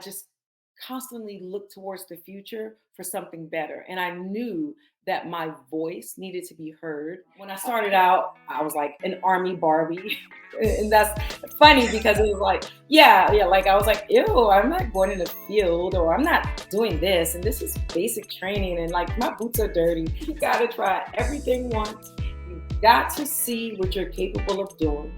just constantly looked towards the future for something better. And I knew that my voice needed to be heard. When I started out, I was like an army Barbie. And that's funny because it was like, yeah, like I was like, ew, I'm not going in the field, or I'm not doing this. And this is basic training. And like, my boots are dirty. You got to try everything once. You got to see what you're capable of doing.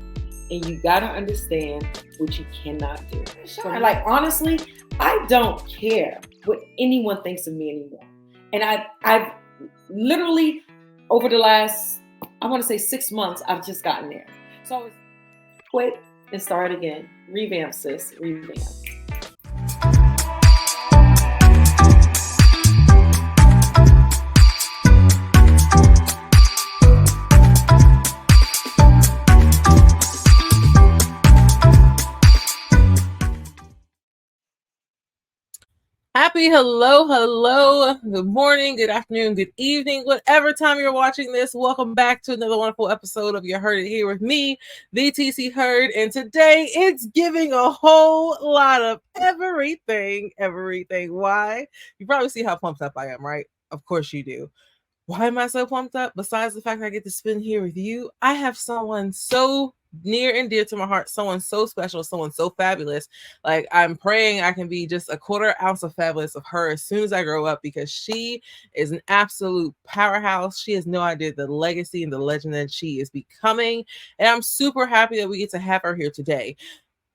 And you got to understand what you cannot do. Like, honestly, I don't care what anyone thinks of me anymore. And I've literally, over the last, I want to say 6 months, I've just gotten there. So quit and start again. Revamp, sis. Revamp. Happy hello, good morning, good afternoon, good evening, whatever time you're watching this. Welcome back to another wonderful episode of You Heard It Here with me, the TC Heard, and today it's giving a whole lot of everything. Why? You probably see how pumped up I am, right? Of course you do. Why am I so pumped up? Besides the fact that I get to spend here with you, I have someone so near and dear to my heart, someone so special, someone so fabulous. Like, I'm praying I can be just a quarter ounce of fabulous of her as soon as I grow up, because she is an absolute powerhouse. She has no idea the legacy and the legend that she is becoming. And I'm super happy that we get to have her here today.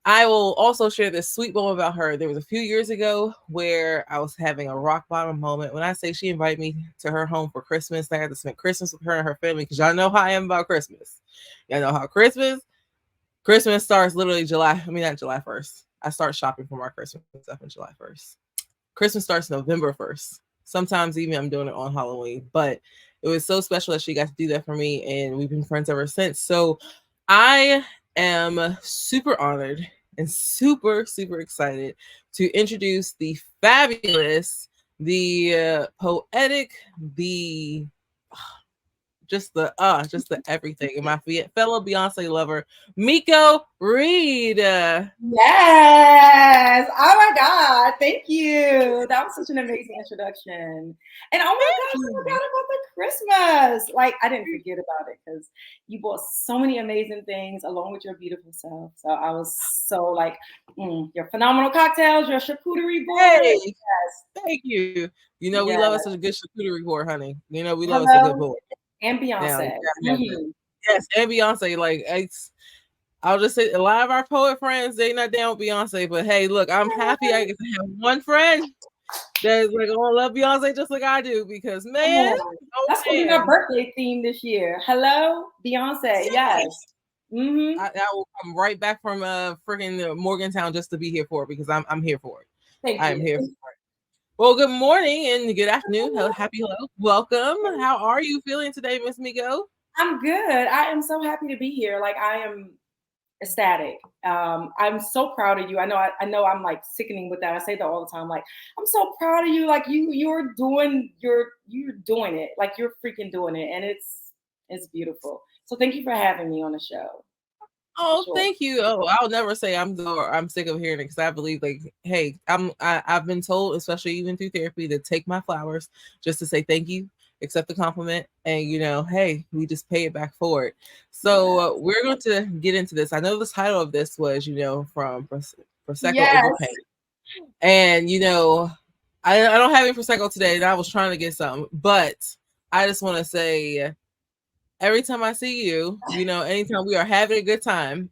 I will also share this sweet moment about her. There was a few years ago where I was having a rock bottom moment. When I say she invited me to her home for Christmas, I had to spend Christmas with her and her family, because y'all know how I am about Christmas. Y'all know how Christmas starts literally not July 1st. I start shopping for my Christmas stuff on July 1st. Christmas starts November 1st. Sometimes even I'm doing it on Halloween. But it was so special that she got to do that for me, and we've been friends ever since. So I am super honored and super, super excited to introduce the fabulous, the poetic, just the everything, and my fellow Beyonce lover, Miko Reed. Yes. Oh my God. Thank you. That was such an amazing introduction. And oh my God, I forgot about the Christmas. Like, I didn't forget about it because you bought so many amazing things along with your beautiful self. So I was so like, your phenomenal cocktails, your charcuterie board. Hey, yes. Thank you. You know, we love us a good charcuterie board, honey. You know, we love us a good board. And Beyonce. Yes, and Beyonce. Like, I'll just say, a lot of our poet friends, they not down with Beyonce, but hey, look, I'm happy I get to have one friend that's like, oh, I love Beyonce just like I do, because man, that's gonna be our birthday theme this year. Hello, Beyonce. Yes. Mm-hmm. I will come right back from freaking Morgantown just to be here for it, because I'm here for it. I'm here for it. Well, good morning and good afternoon. Happy hello. Welcome. How are you feeling today, Miss Miko? I'm good. I am so happy to be here. Like, I am ecstatic. I'm so proud of you. I know I'm like sickening with that. I say that all the time. Like, I'm so proud of you. Like, you're doing it. Like, you're freaking doing it. And it's beautiful. So thank you for having me on the show. Oh, thank you. Oh, I'll never say I'm sick of hearing it, because I believe, like, hey, I've been told, especially even through therapy, to take my flowers just to say thank you, accept the compliment, and hey, we just pay it back forward. So we're going to get into this. I know the title of this was, from Prosecco over pain, and I don't have any Prosecco today, and I was trying to get some, but I just want to say, every time I see you, anytime we are having a good time,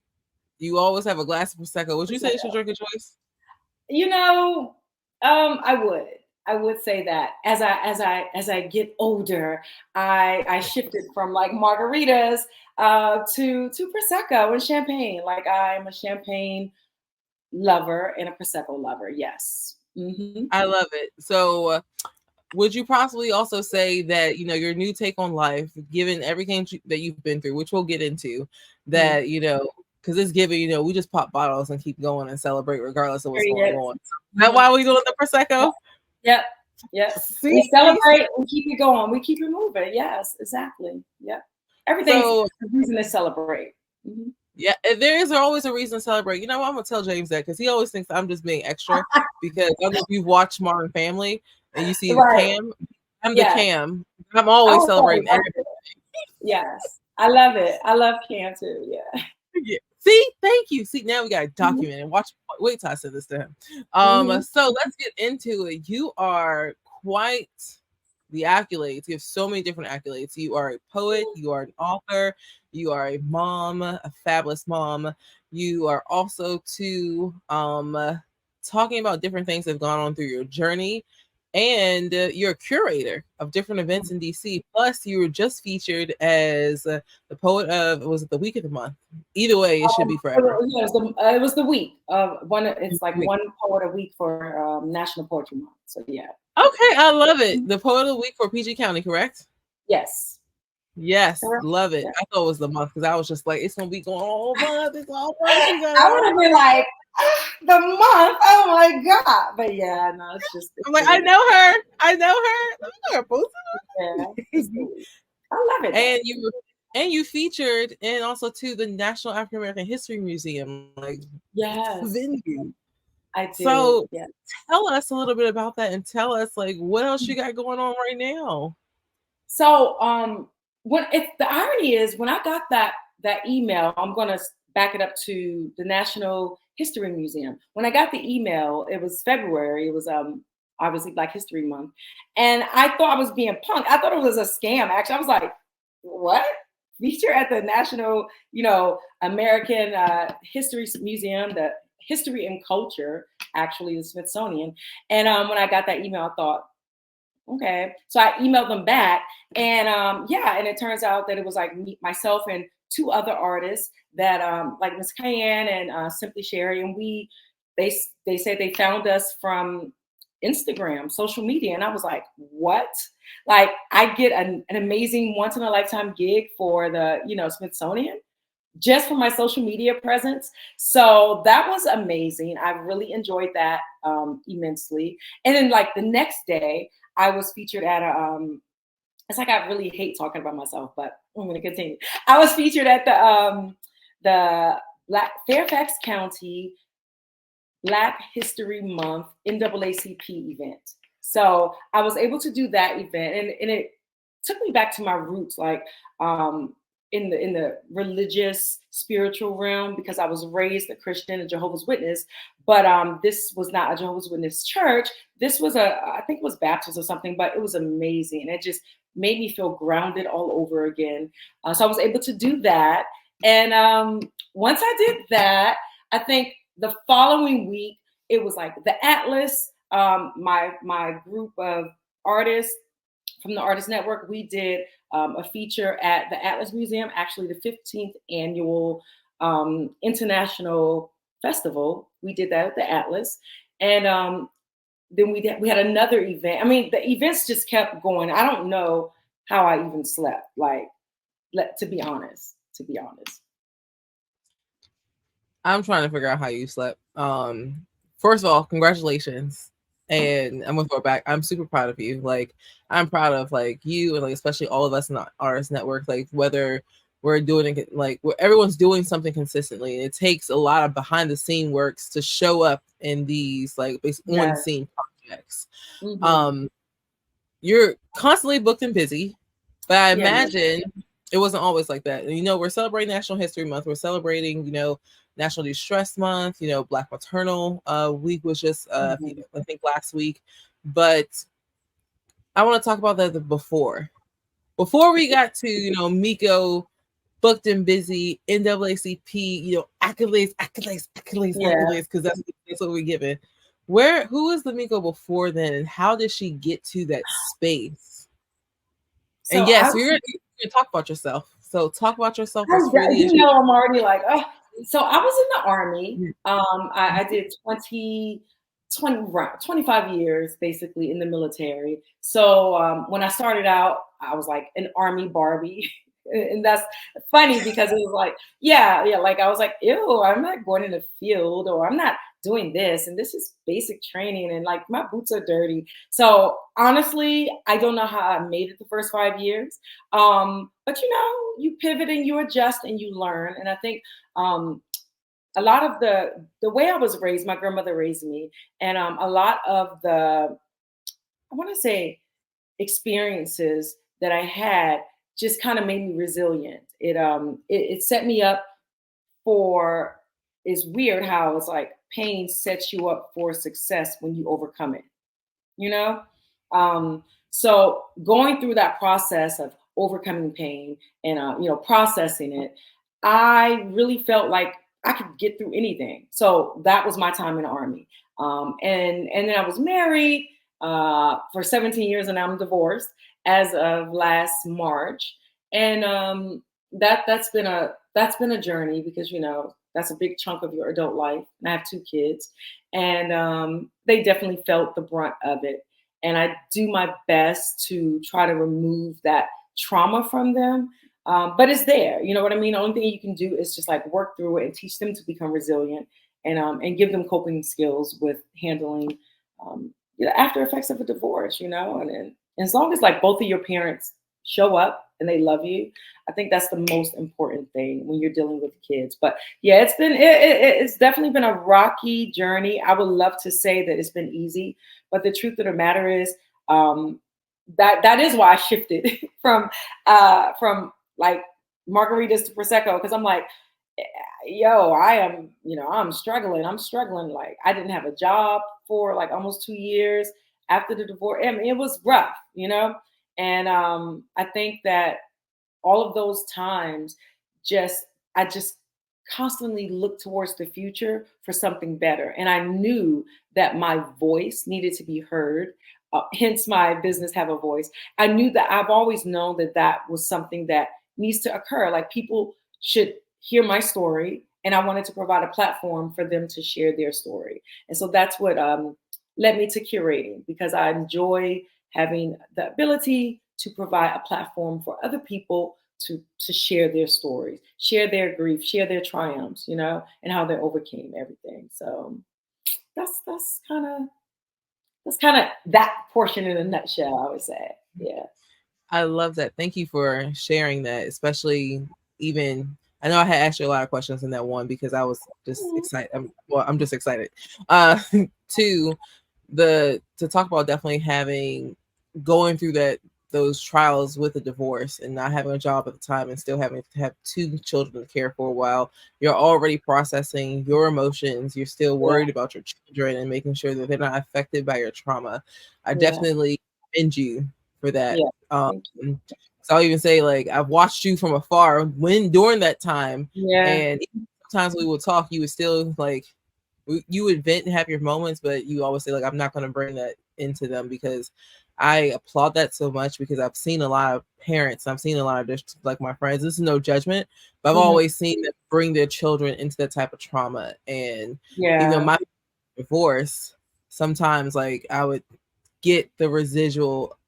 you always have a glass of Prosecco. Would you say it's your drink of choice? I would say that as I get older, I shifted from like margaritas to Prosecco and champagne. Like, I'm a champagne lover and a Prosecco lover. Yes. Mm-hmm. I love it. So would you possibly also say that, your new take on life, given everything that you've been through, which we'll get into, that, because it's given, we just pop bottles and keep going and celebrate regardless of what's going on. Is that why we doing the Prosecco? Yep. Yes. We celebrate and keep it going. We keep it moving. Yes, exactly. Yep. Everything's a reason to celebrate. Mm-hmm. Yeah, there is always a reason to celebrate. You know what? I'm gonna tell James that because he always thinks I'm just being extra. Because I don't know if you've watched Modern Family and you see the Right. Cam. I'm the Yes. Cam. I'm always Oh, okay. celebrating everything. Yes. I love it. I love Cam too. Yeah. Yeah. See, thank you. See, now we got to Mhm. document and watch. Wait till I send this to him. Mhm. So let's get into it. You are quite the accolades. You have so many different accolades. You are a poet. You are an author. You are a mom, a fabulous mom. You are also too talking about different things that have gone on through your journey. And you're a curator of different events in DC. Plus, you were just featured as the poet of, was it the week of the month? Either way, it should be forever. Yeah, it was the week of one. It's like one poet a week for National Poetry Month. So yeah. Okay, I love it. The poet of the week for PG County, correct? Yes. Yes, Correct. love it. Yeah. I thought it was the month because I was just like, it's gonna be going all month. It's all month. You I gotta would have been like, the month. Oh my god! But yeah, no, it's just. I'm like, I know her. I know her. Let me go post Yeah, it's the it. week. I love it. And you featured and also to the National African American History Museum, like Yes, venue. I did. So Yeah. tell us a little bit about that and tell us like what else you got going on right now. So when it's the irony is when I got that email, I'm gonna back it up to the National History Museum. When I got the email, it was February. It was obviously Black History Month, and I thought I was being punked. I thought it was a scam. Actually, I was like, "What? Feature at the National, American History Museum, the History and Culture, actually the Smithsonian." And when I got that email, I thought, okay. So I emailed them back, and and it turns out that it was like myself and two other artists that like Miss Cayenne and Simply Sherry, and they said they found us from Instagram, social media, and I was like, what? Like I get an amazing once in a lifetime gig for the Smithsonian just for my social media presence. So that was amazing. I really enjoyed that immensely. And then like the next day, I was featured at a it's like I really hate talking about myself, but I'm gonna continue. I was featured at the Fairfax County Black History Month NAACP event. So I was able to do that event, and it took me back to my roots, like in the religious, spiritual realm, because I was raised a Christian, a Jehovah's Witness. But this was not a Jehovah's Witness church. This was I think it was Baptist or something, but it was amazing. And it just made me feel grounded all over again. So I was able to do that. And once I did that, I think the following week, it was like the Atlas, my group of artists from the Artist Network, we did a feature at the Atlas Museum, actually the 15th annual international festival. We did that at the Atlas. And then we had another event. I mean, the events just kept going. I don't know how I even slept, like, to be honest. I'm trying to figure out how you slept. First of all, congratulations. And I'm gonna throw it back. I'm super proud of you. Like, I'm proud of like you and like especially all of us in the Artist Network. Like, whether we're doing it, like everyone's doing something consistently. It takes a lot of behind the scene works to show up in these like on Yes. scene projects. Mm-hmm. You're constantly booked and busy, but I Yeah. imagine it wasn't always like that. And we're celebrating National History Month. We're celebrating, National De-Stress Month. Black Maternal Week was just I think last week. But I want to talk about that before we got to Miko booked and busy, NAACP, accolades, because that's what we're given. Who was the Miko before then, and how did she get to that space? So and yes, you're gonna talk about yourself. So talk about yourself as freely as you. I'm already like, oh. So I was in the Army. I did 25 years basically in the military. So when I started out, I was like an Army Barbie. And that's funny because it was like, yeah, like I was like, ew, I'm not going in the field, or I'm not doing this and this is basic training and like my boots are dirty. So honestly, I don't know how I made it the first 5 years. But you pivot and you adjust and you learn. And I think a lot of the way I was raised, my grandmother raised me, and a lot of I want to say experiences that I had just kind of made me resilient. It set me up for. It's weird how it's like pain sets you up for success when you overcome it. You know, so going through that process of overcoming pain and processing it, I really felt like I could get through anything. So that was my time in the army. And then I was married for 17 years, and I'm divorced as of last March. And that's been a journey because that's a big chunk of your adult life. And I have two kids, and they definitely felt the brunt of it. And I do my best to try to remove that trauma from them. But it's there. You know what I mean? The only thing you can do is just like work through it and teach them to become resilient and give them coping skills with handling the after effects of a divorce, and as long as like both of your parents show up and they love you, I think that's the most important thing when you're dealing with kids. But yeah, it's definitely been a rocky journey. I would love to say that it's been easy, but the truth of the matter is that is why I shifted from like margaritas to prosecco, because I'm like, yo, I'm struggling. I'm struggling. Like I didn't have a job for like almost 2 years after the divorce. I mean, it was rough, and I think that all of those times, I just constantly looked towards the future for something better. And I knew that my voice needed to be heard. Hence my business Have a Voice. I knew that I've always known that was something that needs to occur. Like people should hear my story, and I wanted to provide a platform for them to share their story. And so that's what led me to curating, because I enjoy having the ability to provide a platform for other people to share their stories, share their grief, share their triumphs, and how they overcame everything. So that's kind of that portion in a nutshell, I would say. Yeah. I love that. Thank you for sharing that, especially even I know I had asked you a lot of questions in that one because I was just excited. I'm just excited. To talk about definitely going through those trials with a divorce and not having a job at the time and still having to have two children to care for a while. You're already processing your emotions. You're still worried about your children and making sure that they're not affected by your trauma. I definitely commend you for that. Yeah. So I'll even say, like, I've watched you from afar during that time, and sometimes we would talk, you would still like, you would vent and have your moments, but you always say like, I'm not going to bring that into them, because I applaud that so much, because I've seen a lot of parents, I've seen a lot of just like my friends, this is no judgment, but I've always seen them bring their children into that type of trauma. And even my divorce, sometimes like I would get the residual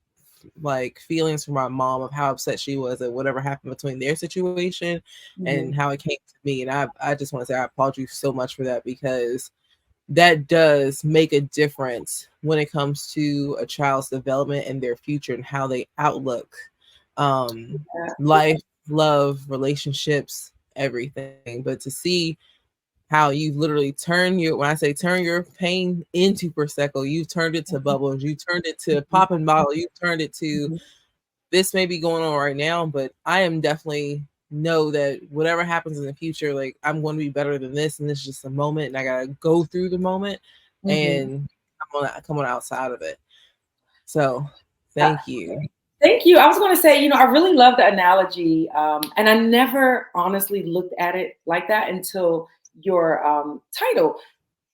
like feelings from my mom of how upset she was at whatever happened between their situation and how it came to me. And I just want to say I applaud you so much for that, because that does make a difference when it comes to a child's development and their future and how they outlook life, love, relationships, everything. But to see how you literally when I say turn your pain into Prosecco, you turned it to bubbles, you turned it to popping bottle, you turned it to this may be going on right now, but I am definitely know that whatever happens in the future, like I'm going to be better than this, and this is just a moment, and I gotta go through the moment and come on outside of it. So thank you. Thank you. I was going to say, I really love the analogy, and I never honestly looked at it like that until your title.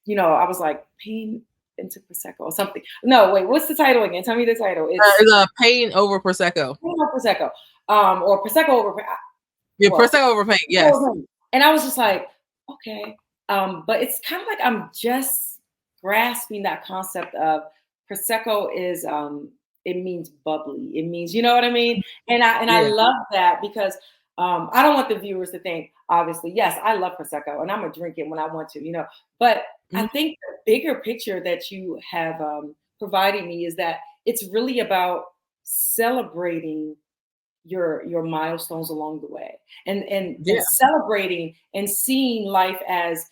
I was like, pain into Prosecco or something. No, wait, what's the title again? Tell me the title. It's Pain Over Prosecco. Pain over Prosecco. Or Prosecco over. Yeah, Prosecco over pain. Yes. And I was just like, okay, but it's kind of like I'm just grasping that concept of Prosecco is it means bubbly. It means, you know what I mean? And I love that, because I don't want the viewers to think, obviously, yes, I love Prosecco and I'm gonna drink it when I want to, but I Mhm. think the bigger picture that you have provided me is that it's really about celebrating your milestones along the way, and Yeah. celebrating and seeing life as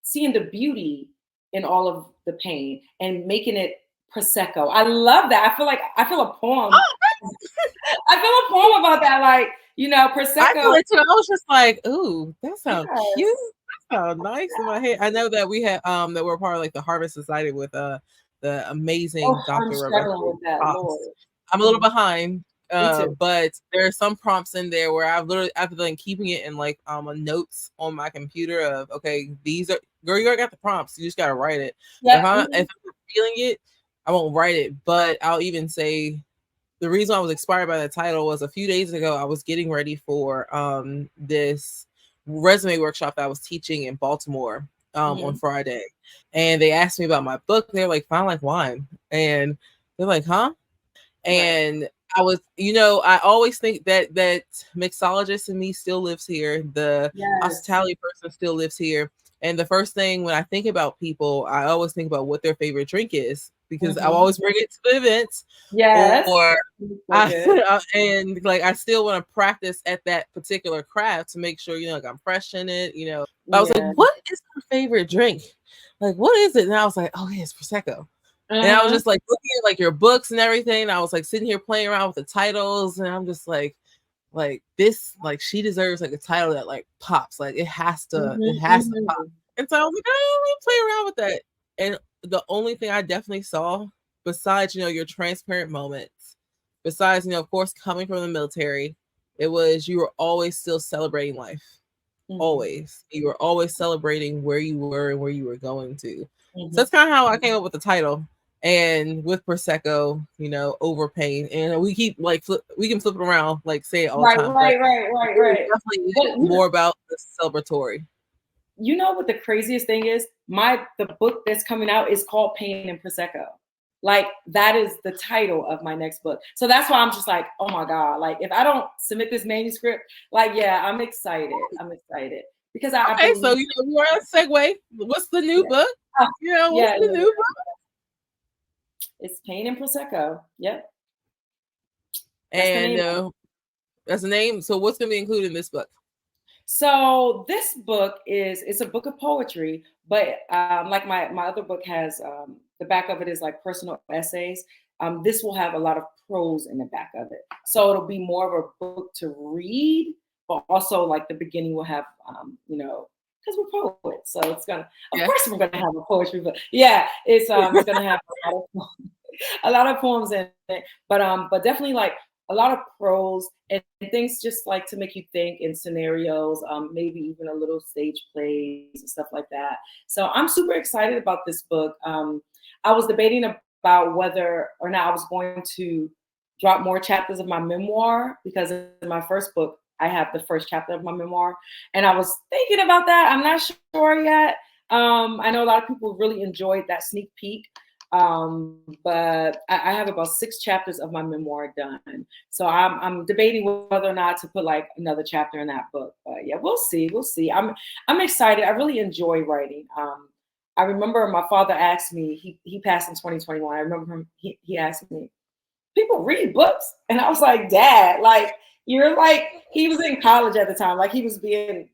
seeing the beauty in all of the pain and making it Prosecco. I love that. I feel a poem. Oh, I feel a poem about that. Like, I feel Prosecco. it too. I was just like, ooh, that sounds cute. Yes. That sounds nice in my head. I know that we had that we're part of like the Harvest Society with the Oh, amazing I'm Dr. Rebecca struggling with that, Lord. prompts. I'm a little Mhm. behind, Me too. but there are some prompts in there where I've been keeping it in like a notes on my computer of okay, these are girl, you already got the prompts. You just gotta write it. But Yep. if I'm feeling it, I won't write it. But I'll even say the reason I was inspired by that title was a few days ago, I was getting ready for this resume workshop that I was teaching in Baltimore on Mhm. Friday. And they asked me about my book. They're like, fine like wine. And they're like, huh? Right. And I was, I always think that mixologist in me still lives here. The Yes. hospitality person still lives here. And the first thing when I think about people, I always think about what their favorite drink is because I Mhm. always bring it to the events Yes. or So good. and like I still want to practice at that particular craft to make sure like I'm fresh in it. But I was like, Yeah. what is my favorite drink? Like, what is it? And I was like, oh yeah, it's Prosecco. And I was Uh-huh. just like looking at like your books and everything. And I was like sitting here playing around with the titles, and I'm just like this, like she deserves like a title that like pops. Like it Mhm. has to pop. Mhm. And so I was like, oh, let me play around with that. And the only thing I definitely saw, besides your transparent moments, besides of course coming from the military, it was you were always still celebrating life. Mhm. Always, you were always celebrating where you were and where you were going to. So Mhm. that's kind of how I came up with the title. And with Prosecco, over pain, and we can flip it around, like say it all the Right, time, but right, right, it right, really right. definitely But is more about the celebratory. you know what the craziest thing is? The book that's coming out is called Pain and Prosecco. Like that is the title of my next book. So that's why I'm just like, oh my God. Like if I don't submit this manuscript, like yeah, I'm excited. I'm excited. Because I Okay, so believe, we are on segue. What's the new yeah. book? Oh, What's yeah, the yeah, new book? yeah. It's Pain and Prosecco. Yep. That's the And name of it. that's the name. So what's going to be included in this book? So this book it's a book of poetry, but like my other book has the back of it is like personal essays. This will have a lot of prose in the back of it, so it'll be more of a book to read, but also like the beginning will have because we're poets, so it's gonna of Yeah. course we're gonna have a poetry, but yeah, it's gonna have a lot of poems in it, but definitely like a lot of prose and things just like to make you think in scenarios, maybe even a little stage plays and stuff like that. So I'm super excited about this book. I was debating about whether or not I was going to drop more chapters of my memoir because in my first book, I have the first chapter of my memoir. And I was thinking about that. I'm not sure yet. I know a lot of people really enjoyed that sneak peek. But I have about 6 chapters of my memoir done. So I'm debating whether or not to put like another chapter in that book. But yeah, we'll see. We'll see. I'm excited. I really enjoy writing. I remember my father asked me, he passed in 2021. I remember he asked me, people read books? And I was like, Dad, like you're like, he was in college at the time, like he was being,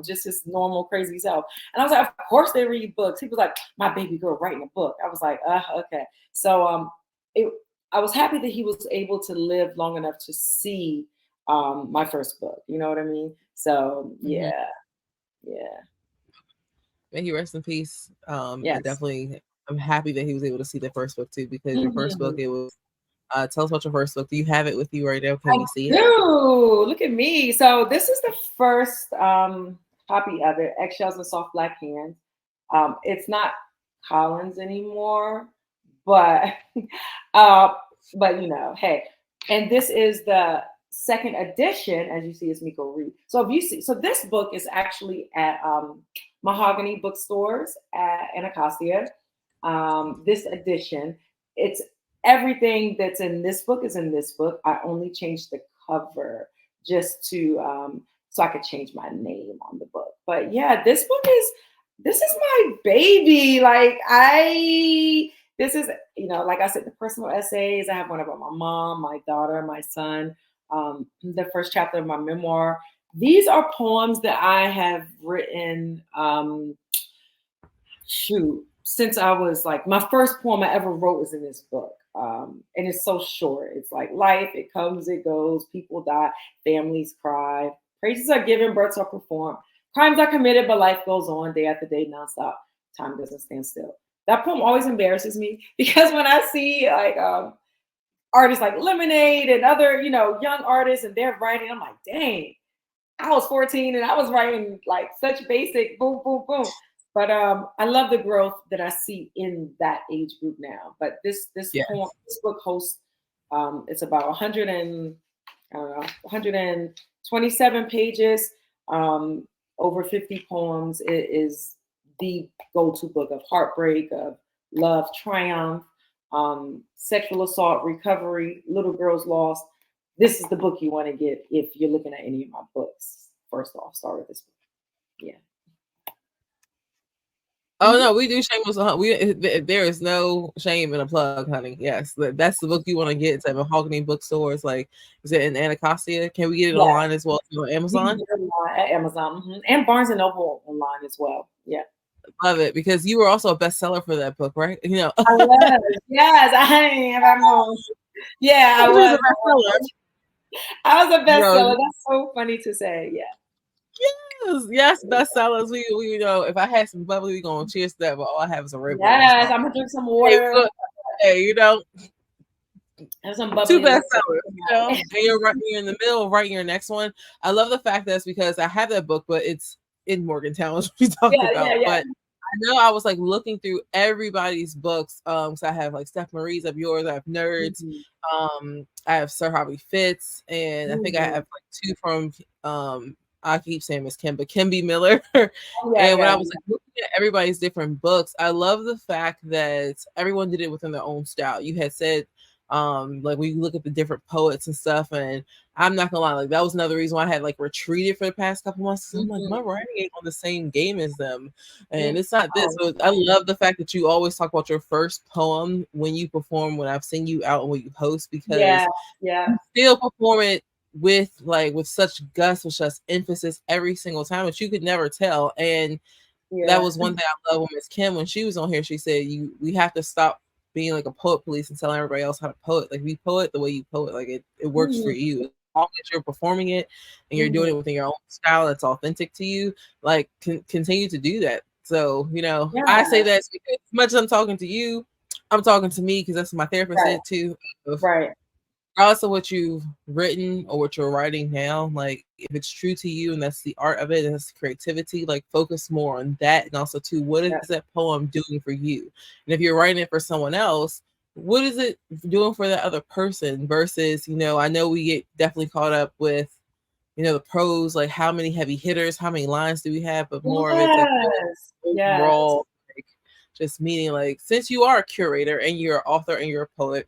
just his normal crazy self. And I was like, of course they read books. He was like, my baby girl writing a book. I was like, okay. So it I was happy that he was able to live long enough to see my first book. You know what I mean? So Mhm. yeah. May he rest in peace. Yes. I'm happy that he was able to see the first book too, because your first book, Mhm. it was tell us about your first book. Do you have it with you right now? Can I we see it? do. Look at me. So this is the first copy of it, Eggshells and Soft Black Hands. It's not Collins anymore, but uh, but hey. And this is the second edition, as you see, is Miko Reed. So if you see, so this book is actually at Mahogany bookstores at Anacostia. This edition, it's everything that's in this book is in this book. I only changed the cover. just to so I could change my name on the book. But yeah, this is my baby. Like this is, like I said, the personal essays. I have one about my mom, my daughter, my son. The first chapter of my memoir. These are poems that I have written. Since I was like, my first poem I ever wrote was in this book. And it's so short. It's like life, it comes, it goes, people die, families cry, praises are given, births are performed, crimes are committed, but life goes on day after day, nonstop. Time doesn't stand still. That poem always embarrasses me because when I see like artists like Lemonade and other, young artists and they're writing, I'm like, dang, I was 14 and I was writing like such basic boom, boom, boom. But I love the growth that I see in that age group now. But this poem, this book hosts, it's about 127 pages, over 50 poems. It is the go-to book of heartbreak, of love, triumph, sexual assault, recovery, little girls lost. This is the book you want to get if you're looking at any of my books. First off, start with this book. Yeah. Oh no, we do shameless. There is no shame in a plug, honey. Yes, that's the book you want to get. It's at Mahogany bookstores. Like, is it in Anacostia? Can we get it online as well on Amazon? At Amazon and Barnes and Noble online as well. Yeah, love it because you were also a bestseller for that book, right? I was. Yes, I am. Yeah, I was a bestseller. I was a bestseller. That's so funny to say. Yeah. Yes, bestsellers. We if I had some bubbly, we gonna cheers to that. But all I have is a red. Yes, I'm gonna drink some water. Hey, have some bubbly. Two bestsellers. And you're in the middle of writing your next one. I love the fact that's because I have that book, but it's in Morgantown, as we talked about. Yeah. But I know I was like looking through everybody's books. So I have like Steph Marie's of yours. I have Nerds. I have Sir Hobby Fitz, and I think I have like two from I keep saying Miss Kim, but Kimby Miller. And when I was like looking at everybody's different books, I love the fact that everyone did it within their own style. You had said, like when you look at the different poets and stuff, and I'm not gonna lie, like that was another reason why I had like retreated for the past couple months. I'm like, my writing ain't on the same game as them, and it's not this. So I love the fact that you always talk about your first poem when you perform, when I've seen you out and when you host, because you still perform it with such gusto, with such emphasis every single time that you could never tell. And that was one thing I love with Miss Kim when she was on here. She said, we have to stop being like a poet police and telling everybody else how to poet. Like, we poet the way you poet. Like it works for you. As long as you're performing it and you're doing it within your own style that's authentic to you, like continue to do that. So, I say that because as much as I'm talking to you, I'm talking to me, because that's what my therapist said too. Regardless of what you've written or what you're writing now, like if it's true to you and that's the art of it and that's creativity, like focus more on that. And also too, what is that poem doing for you? And if you're writing it for someone else, what is it doing for that other person? Versus, I know we get definitely caught up with, the prose, like how many heavy hitters, how many lines do we have? But more of it's like overall, like, just meaning like, since you are a curator and you're an author and you're a poet,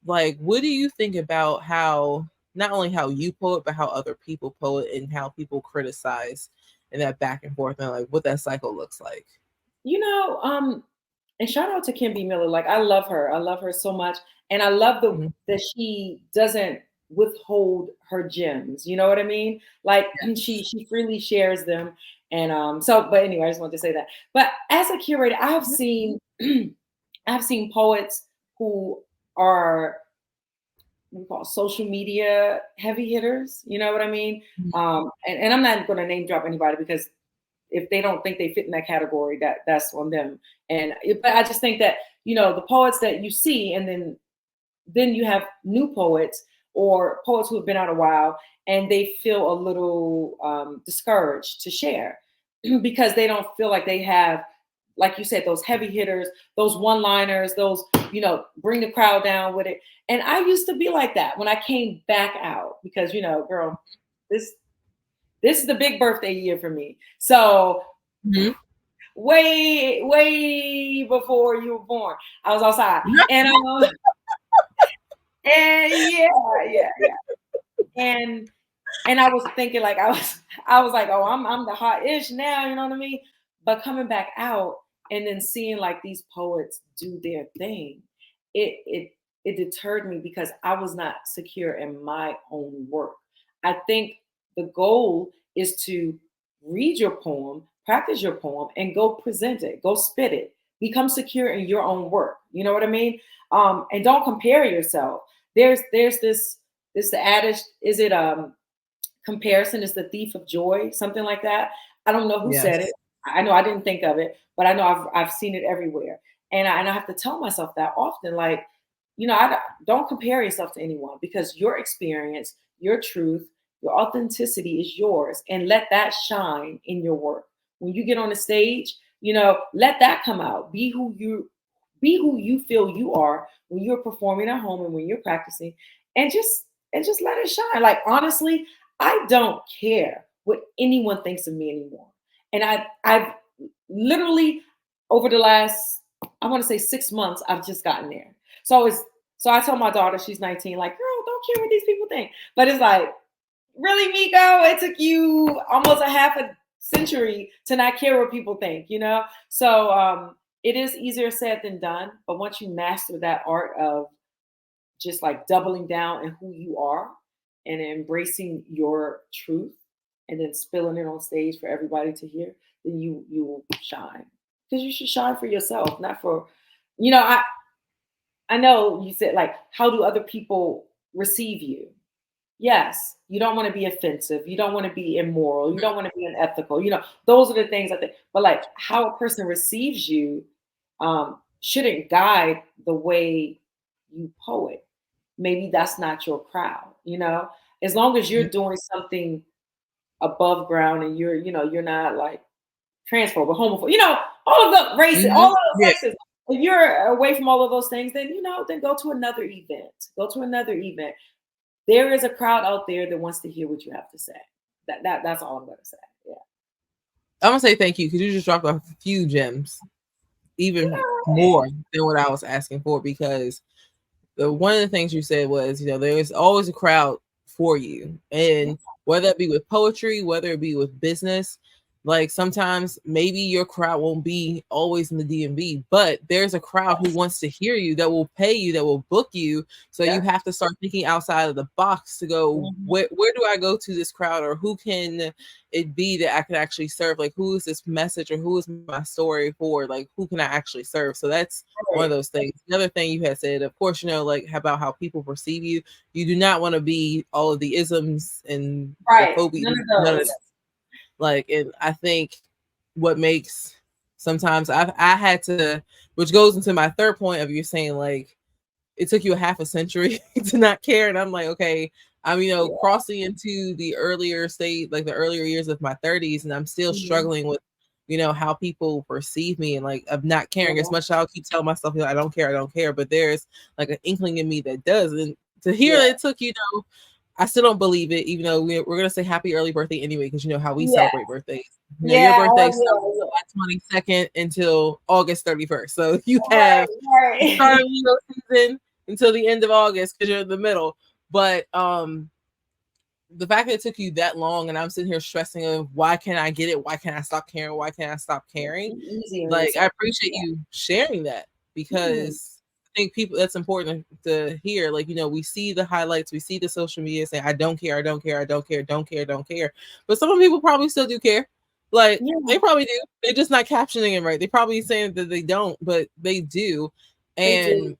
like, what do you think about how, not only how you poet, but how other people poet and how people criticize and that back and forth and like what that cycle looks like? And shout out to Kimby Miller. Like, I love her. I love her so much. And I love that she doesn't withhold her gems. You know what I mean? Like, she freely shares them. And but anyway, I just wanted to say that. But as a curator, I've seen poets who are what we call social media heavy hitters. You know what I mean? And I'm not going to name drop anybody, because if they don't think they fit in that category, that's on them. But I just think that, the poets that you see, and then you have new poets or poets who have been out a while, and they feel a little discouraged to share because they don't feel like they have, like you said, those heavy hitters, those one-liners, those, bring the crowd down with it. And I used to be like that when I came back out, because, girl, this is the big birthday year for me. So way before you were born, I was outside. And and yeah. And and I was thinking like I was like, oh, I'm the hot ish now, you know what I mean? But coming back out and then seeing like these poets do their thing, it deterred me because I was not secure in my own work. I think the goal is to read your poem, practice your poem, and go present it, go spit it. Become secure in your own work. You know what I mean? And don't compare yourself. There's this the adage, is it comparison is the thief of joy, something like that. I don't know who said Yes. it. I know I didn't think of it, but I know I've seen it everywhere. And I have to tell myself that often, like, don't compare yourself to anyone, because your experience, your truth, your authenticity is yours, and let that shine in your work. When you get on the stage, let that come out. Be who you feel you are when you're performing at home and when you're practicing, and just let it shine. Like, honestly, I don't care what anyone thinks of me anymore. And I've literally, over the last, I want to say 6 months, I've just gotten there. So I told my daughter, she's 19, like, girl, don't care what these people think. But it's like, really, Miko? It took you almost a half a century to not care what people think. So it is easier said than done. But once you master that art of just like doubling down in who you are and embracing your truth and then spilling it on stage for everybody to hear, then you will shine. Because you should shine for yourself, not for, you know, I I know you said, like, how do other people receive you? Yes, you don't want to be offensive. You don't want to be immoral. You don't want to be unethical. Those are the things I think. But like, how a person receives you shouldn't guide the way you poet. Maybe that's not your crowd. As long as you're doing something above ground and you're not like transphobe or homophobe, all of the races, all Mhm. of the Yeah. sexes. If you're away from all of those things, then go to another event. Go to another event. There is a crowd out there that wants to hear what you have to say. That's all I'm gonna say. Yeah. I'm gonna say thank you because you just dropped a few gems, even more than what I was asking for. Because one of the things you said was, there's always a crowd for you, and whether it be with poetry, whether it be with business, like sometimes maybe your crowd won't be always in the DMV, but there's a crowd who wants to hear you, that will pay you, that will book you. So you have to start thinking outside of the box to go, where do I go to this crowd, or who can it be that I can actually serve? Like, who is this message, or who is my story for? Like, who can I actually serve? So that's one of those things. Another thing you had said, of course, like about how people perceive you. You do not want to be all of the isms and the phobia. None of that. Like, and I think what makes sometimes I had to, which goes into my third point of you saying like it took you a half a century to not care, and I'm like, okay, I'm crossing into the earlier state, like the earlier years of my 30s, and I'm still struggling with how people perceive me, and like of not caring as much. I'll keep telling myself, I don't care, but there's like an inkling in me that does. And to hear that it took I still don't believe it, even though we're gonna say happy early birthday anyway, because you know how we celebrate birthdays. Your birthday starts July 22nd until August 31st, so you have the start of Leo season until the end of August because you're in the middle. But the fact that it took you that long, and I'm sitting here stressing of why can't I get it? Why can't I stop caring? Why can't I stop caring? Like, I appreciate you sharing that, because I think people, that's important to hear. Like, we see the highlights, we see the social media saying, I don't care, I don't care, I don't care, don't care, don't care. But some people probably still do care. Like, they probably do. They're just not captioning it right. They probably saying that they don't, but they do. And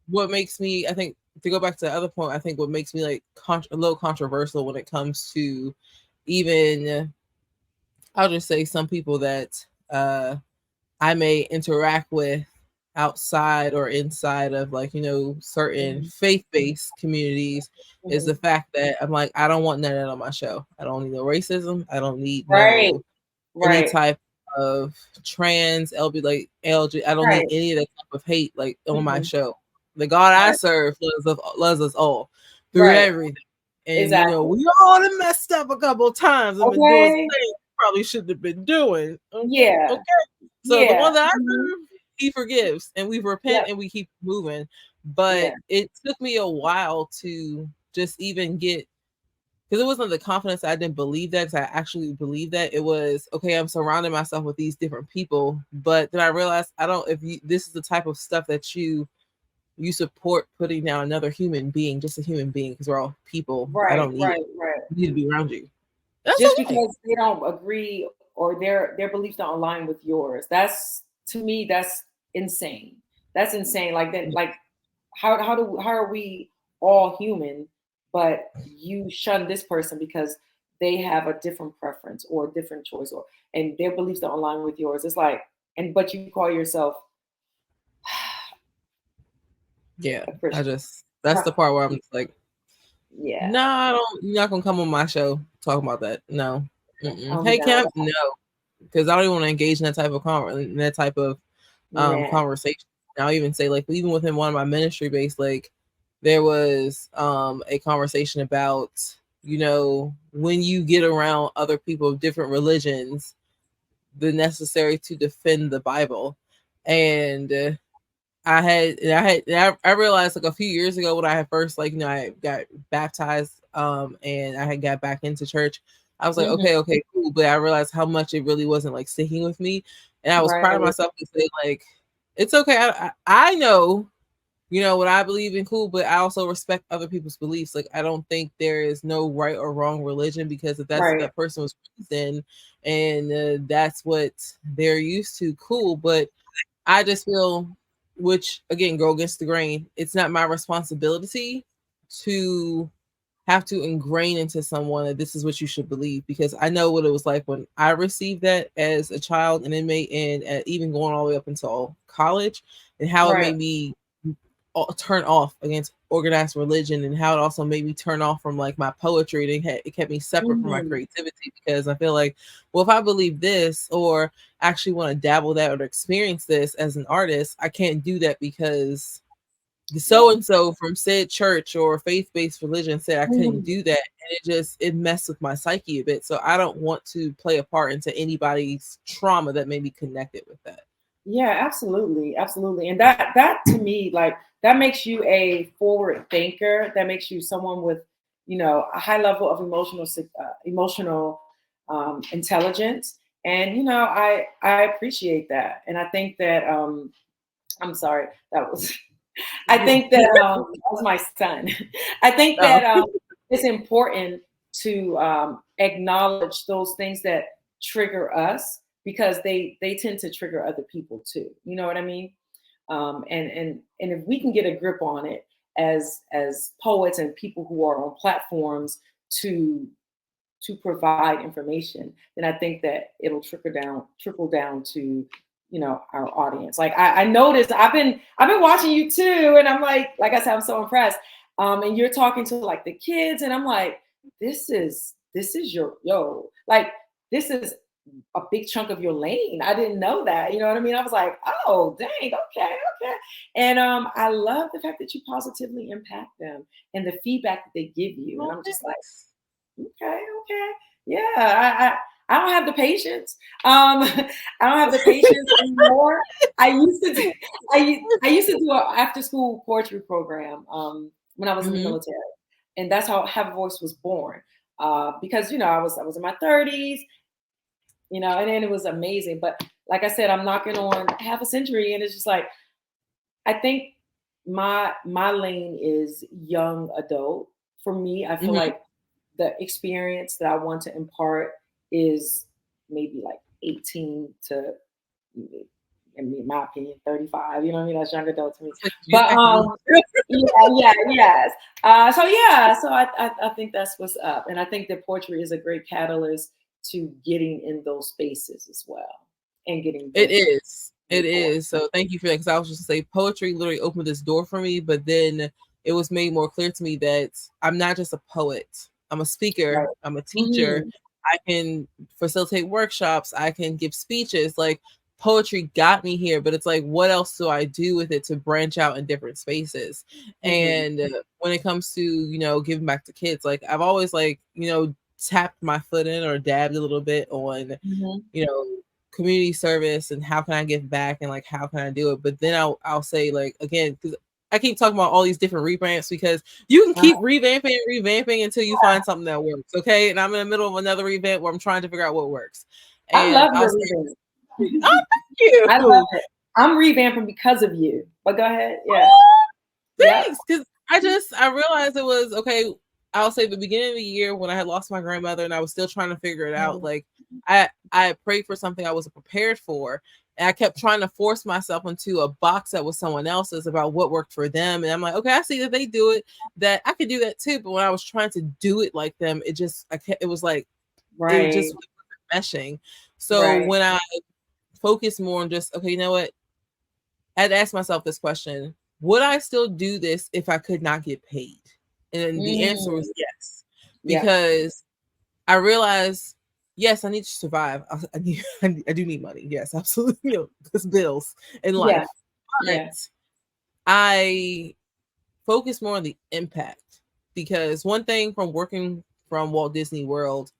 what makes me, I think, to go back to the other point, I think what makes me like a little controversial when it comes to even, I'll just say, some people that I may interact with outside or inside of like, certain faith-based communities, is the fact that I'm like, I don't want none of that on my show. I don't need no racism. I don't need any type of trans, LB, like LG. I don't need any of that type of hate like on my show. The God I serve loves us all through everything. And we all have messed up a couple of times and been doing things we probably shouldn't have been doing. Okay. So the one that I serve, he forgives, and we repent and we keep moving. But it took me a while to just even get because it wasn't the confidence that I didn't believe that, because I actually believe that. It was, okay, I'm surrounding myself with these different people, but then I realized, I don't, if you, this is the type of stuff that you support putting down another human being, just a human being, because we're all people. I Right, don't need right, right. need to be around you. That's Just okay. because they don't agree or their beliefs don't align with yours, that's, to me, that's insane. That's insane. Like that, like how are we all human, but you shun this person because they have a different preference or a different choice, or and their beliefs don't align with yours. It's like, and but you call yourself Yeah, a I Christian. just, that's the part where I'm just like, Yeah. no, I don't. You're not gonna come on my show talking about that. No. Mm-mm. I'm Hey, down Kim. with No, because I don't even want to engage in that type of that. Man. conversation. I'll even say, like, even within one of my ministry base, like, there was a conversation about, when you get around other people of different religions, the necessary to defend the Bible. And I realized, like, a few years ago, when I had first, like, I got baptized, and I had got back into church. I was like, Hmm. okay, cool. But I realized how much it really wasn't, like, sticking with me. And I was Right. proud of myself to say, like, it's okay. I know, what I believe in, cool, but I also respect other people's beliefs. Like, I don't think there is no right or wrong religion, because if that's what Right. that person was raised in, and that's what they're used to, cool. But I just feel, which again, go against the grain, it's not my responsibility to have to ingrain into someone that this is what you should believe, because I know what it was like when I received that as a child, an inmate, and even going all the way up until college, and how it Right. made me turn off against organized religion, and how it also made me turn off from, like, my poetry. It kept me separate from my Hmm. creativity, because I feel like, well, if I believe this, or actually want to dabble that or experience this as an artist, I can't do that because so Yeah. and so from said church or faith-based religion said I couldn't Mhm. do that, and it messed with my psyche a bit. So I don't want to play a part into anybody's trauma that may be connected with that. Yeah, absolutely, absolutely. And that to me, like, that makes you a forward thinker. That makes you someone with, a high level of emotional intelligence. And I appreciate that. And I think that I'm sorry, that was I think that that was my son. I think Oh. that it's important to acknowledge those things that trigger us, because they tend to trigger other people too. You know what I mean? And if we can get a grip on it as poets and people who are on platforms to to provide information, then I think that it'll trickle down to our audience. Like I noticed I've been watching you too, and I'm like I said, I'm so impressed. And you're talking to like the kids, and I'm like, this is your like this is a big chunk of your lane. I didn't know that. You know what I mean? I was like, oh dang, okay, okay. And I love the fact that you positively impact them and the feedback that they give you. And Well, I'm just like, thanks. okay, okay. Yeah, I don't have the patience. I don't have the patience anymore. I used to do, I used to do an after school poetry program when I was in the Mhm. military, and that's how Have a Voice was born. Because I was in my 30s, and then it was amazing. But like I said, I'm knocking on half a century, and it's just like I think my lane is young adult. For me, I feel Mhm. like the experience that I want to impart is maybe like 18 to, in my opinion, 35. You know what I mean? That's young adult to me. Like, you But back to me. yeah, yeah, yes. So yeah, so I think that's what's up, and I think that poetry is a great catalyst to getting in those spaces as well, and getting It booked is. to It record. is. So thank you for that. Because I was just gonna say, poetry literally opened this door for me, but then it was made more clear to me that I'm not just a poet. I'm a speaker. Right. I'm a teacher. Hmm. I can facilitate workshops. I can give speeches. Like, poetry got me here, but it's like, what else do I do with it to branch out in different spaces? Hmm. And when it comes to giving back to kids, like, I've always, like, tapped my foot in or dabbed a little bit on Hmm. you know community service and how can I give back and, like, how can I do it. But then I'll say, like, again, because I keep talking about all these different revamps because you can keep revamping until you find something that works. Okay. And I'm in the middle of another revamp where I'm trying to figure out what works. I And love your revamp. oh, thank you. I love it. I'm revamping because of you. But go ahead. Yeah. Thanks. Because I realized it was okay. I'll say the beginning of the year when I had lost my grandmother and I was still trying to figure it out. Like I prayed for something I wasn't prepared for. And I kept trying to force myself into a box that was someone else's about what worked for them. And I'm like, okay, I see that they do it, that I could do that too. But when I was trying to do it like them, it just, it was like, it just meshing. So when I focus more on just, okay, you know what? I had to ask myself this question. Would I still do this if I could not get paid? And the answer was yes. Because I realized, yes, I need to survive. I do need money. Yes, absolutely. You know, because bills in life. But I focus more on the impact. Because one thing from working from Walt Disney World,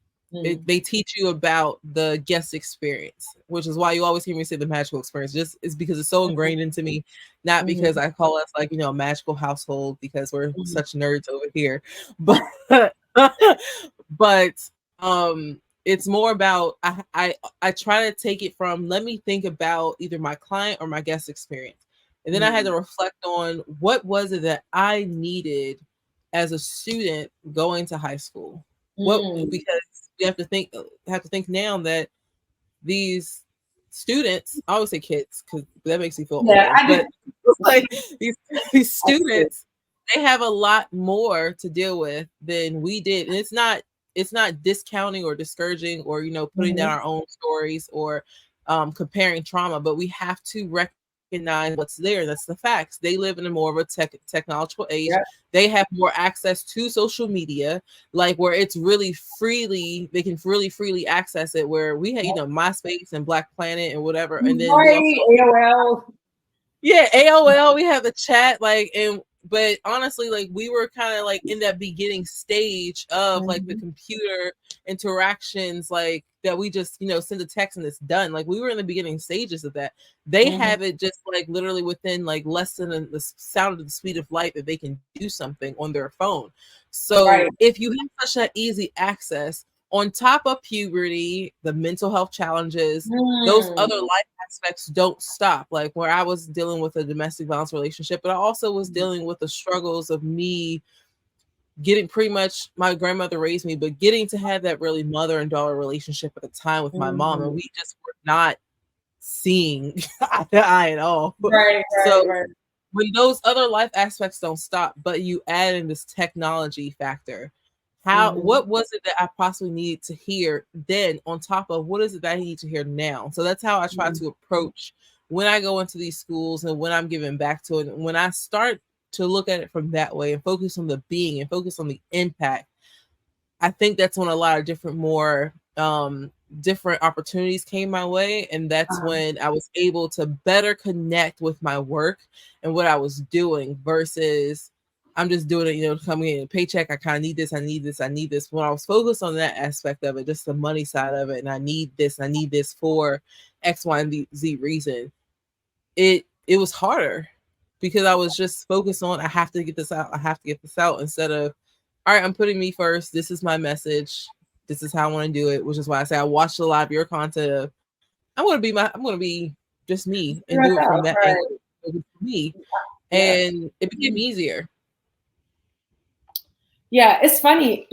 they teach you about the guest experience, which is why you always hear me say the magical experience. Just is because it's so ingrained into me, not because I call us like, you know, a magical household because we're such nerds over here, but but it's more about I try to take it from, let me think about either my client or my guest experience, and then I had to reflect on what was it that I needed as a student going to high school. Because we have to think now that these students, I always say kids because that makes me feel older, but like these students, they have a lot more to deal with than we did. And it's not discounting or discouraging or, you know, putting down our own stories or comparing trauma, but we have to recognize what's there. That's the facts. They live in a more of a technological age. They have more access to social media, like where it's really freely, they can really freely access it, where we had, you know, MySpace and Black Planet and whatever. And then we also, AOL. Yeah, AOL, we have the chat, like, and but honestly, like we were kind of like in that beginning stage of like the computer interactions, like that we just, you know, send a text and it's done. Like we were in the beginning stages of that. They have it just like literally within like less than the sound of the speed of light that they can do something on their phone. So if you have such an easy access, on top of puberty, the mental health challenges, those other life aspects don't stop. Like where I was dealing with a domestic violence relationship, but I also was dealing with the struggles of me getting, pretty much my grandmother raised me, but getting to have that really mother and daughter relationship at the time with my mom. And we just were not seeing eye to eye at all. When those other life aspects don't stop, but you add in this technology factor, what was it that I possibly needed to hear then on top of what is it that I need to hear now? So that's how I try to approach when I go into these schools and when I'm giving back to it. And when I start to look at it from that way and focus on the being and focus on the impact, I think that's when a lot of more different opportunities came my way. And that's when I was able to better connect with my work and what I was doing versus I'm just doing it, you know, coming in a paycheck. I kind of need this. I need this. I need this. When I was focused on that aspect of it, just the money side of it, and I need this. I need this for X, Y, and Z reason. It was harder because I was just focused on, I have to get this out. I have to get this out, instead of, all right, I'm putting me first. This is my message. This is how I want to do it. Which is why I say I watched a lot of your content. I'm going to be just me and do it from that angle for me. And it became easier. Yeah, it's funny.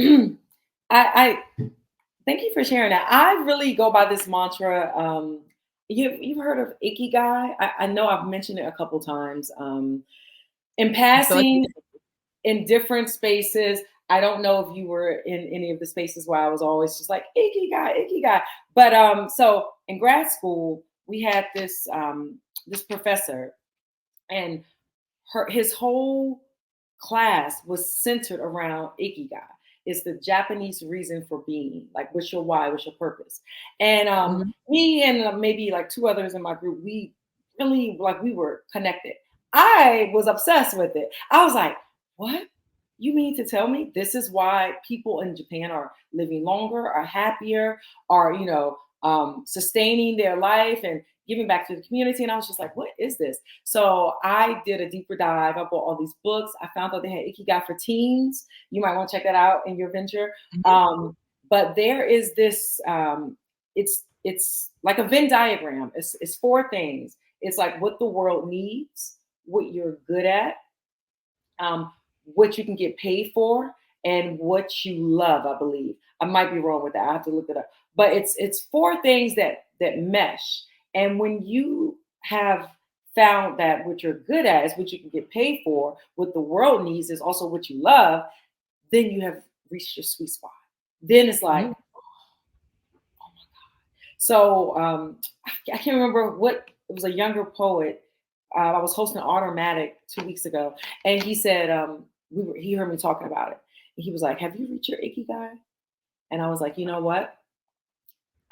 I thank you for sharing that. I really go by this mantra. You've heard of Ikigai? I know I've mentioned it a couple times. In passing, in different spaces. I don't know if you were in any of the spaces where I was always just like Ikigai. But so in grad school, we had this this professor, and his whole class was centered around Ikigai. It's the Japanese reason for being. Like, what's your why? What's your purpose? And me and maybe like two others in my group, we really, like, we were connected. I was obsessed with it. I was like, what? You mean to tell me this is why people in Japan are living longer, are happier, are, you know, sustaining their life and giving back to the community. And I was just like, what is this? So I did a deeper dive. I bought all these books. I found out they had Ikigai for teens. You might want to check that out in your venture. But there is this, it's like a Venn diagram. It's 4 things. It's like what the world needs, what you're good at, what you can get paid for, and what you love, I believe. I might be wrong with that. I have to look it up. But it's 4 things that mesh. And when you have found that what you're good at is what you can get paid for, what the world needs is also what you love, then you have reached your sweet spot. Then it's like, oh my God. So I can't remember what, it was a younger poet. I was hosting Automatic 2 weeks ago, and he said, he heard me talking about it. And he was like, have you reached your Ikigai? And I was like, you know what?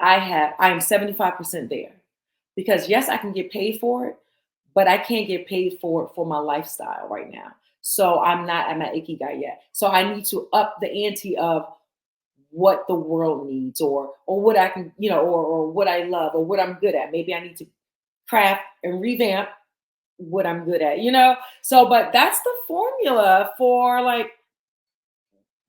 I am 75% there, because yes, I can get paid for it, but I can't get paid for it for my lifestyle right now. So I'm not at my Ikigai yet. So I need to up the ante of what the world needs, or what I can, or what I love, or what I'm good at. Maybe I need to craft and revamp what I'm good at, So, but that's the formula for like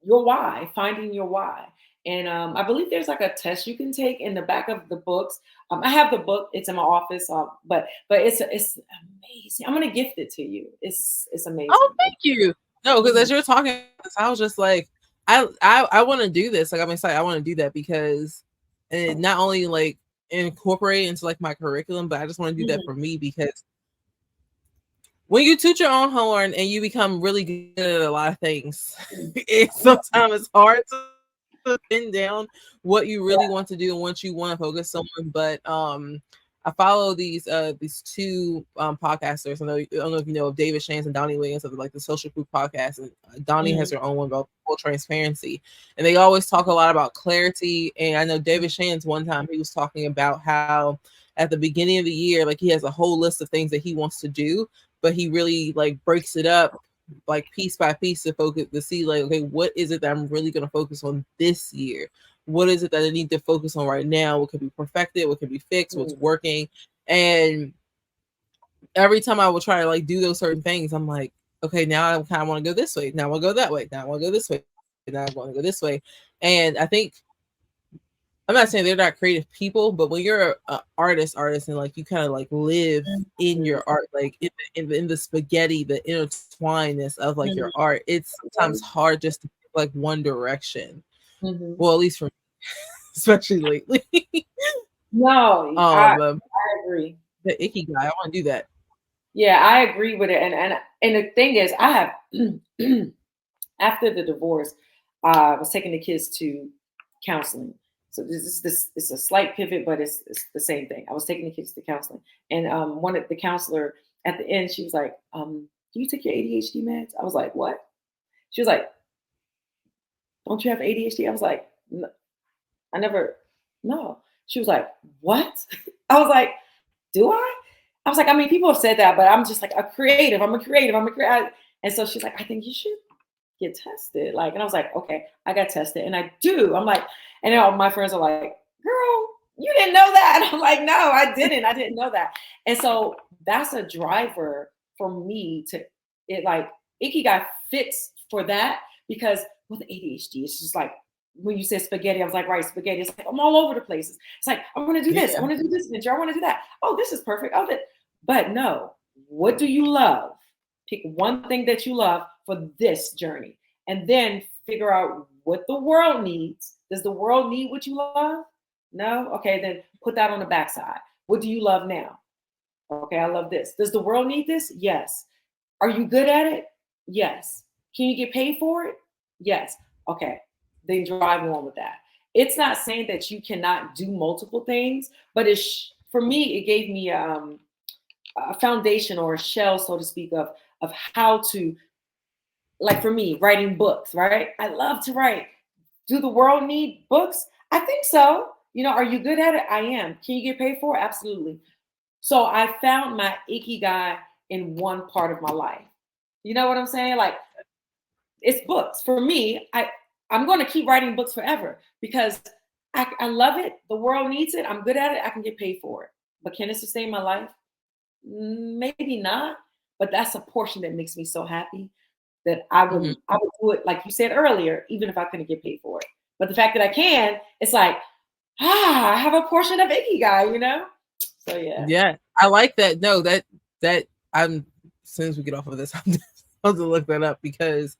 your why, finding your why. And I believe there's like a test you can take in the back of the books. I have the book; it's in my office. But it's amazing. I'm gonna gift it to you. It's amazing. Oh, thank you. No, because as you're talking, I was just like, I want to do this. Like, I'm excited. I want to do that because it not only like incorporate into like my curriculum, but I just want to do that for me, because when you toot your own horn and you become really good at a lot of things, sometimes it's hard to pin down what you really want to do and what you want to focus on. But I follow these 2 podcasters. I don't know if you know of David Shands and Donnie Williams of like the Social Proof podcast. And Donnie has her own one about full transparency, and they always talk a lot about clarity. And I know David Shands, one time he was talking about how at the beginning of the year, like he has a whole list of things that he wants to do, but he really like breaks it up like piece by piece to focus, to see like, okay, what is it that I'm really going to focus on this year? What is it that I need to focus on right now? What could be perfected? What could be fixed? What's working? And every time I will try to like do those certain things, I'm like, okay, now I kind of want to go this way. Now I want to go that way. Now I want to go this way. Now I want to go this way. And I think, I'm not saying they're not creative people, but when you're an artist, and like you kind of like live in your art, like in the spaghetti, the intertwinedness of like your art, it's sometimes hard just to pick like one direction. Well, at least for me, especially lately. No, I agree. The Ikigai, I want to do that. Yeah, I agree with it. And the thing is, I have after the divorce, I was taking the kids to counseling. So this it's a slight pivot, but it's the same thing. I was taking the kids to counseling, and one of the counselor at the end, she was like, "Do you take your ADHD meds?" I was like, "What?" She was like, "Don't you have ADHD?" I was like, "No, I never. No." She was like, "What?" I was like, "Do I?" I was like, "I mean, people have said that, but I'm just like a creative. I'm a creative. And so she's like, "I think you should get tested." Like, and I was like, "Okay," I got tested, and I do. I'm like, and all my friends are like, "Girl, you didn't know that." And I'm like, "No, I didn't know that." And so that's a driver for me to it. Like Ikigai fits for that, because with ADHD, it's just like when you said spaghetti, I was like, right, spaghetti. It's like I'm all over the places. It's like I want to do this, I want to do this venture, I want to do that. Oh, this is perfect. Oh, that. But no, what do you love? Pick one thing that you love for this journey, and then figure out what the world needs. Does the world need what you love? No? Okay, then put that on the backside. What do you love now? Okay, I love this. Does the world need this? Yes. Are you good at it? Yes. Can you get paid for it? Yes. Okay, then drive on with that. It's not saying that you cannot do multiple things, but for me, it gave me a foundation or a shell, so to speak, of how to, like for me, writing books, right? I love to write. Do the world need books? I think so. Are you good at it? I am. Can you get paid for it? Absolutely. So I found my Ikigai in one part of my life. You know what I'm saying? Like, it's books. For me, I'm going to keep writing books forever because I love it. The world needs it. I'm good at it. I can get paid for it. but can it sustain my life? Maybe not. But that's a portion that makes me so happy that I would do it, like you said earlier, even if I couldn't get paid for it. But the fact that I can, it's like, I have a portion of Ikigai, you know? So yeah. Yeah, I like that. No, that I'm as soon as we get off of this, I'm just supposed to look that up because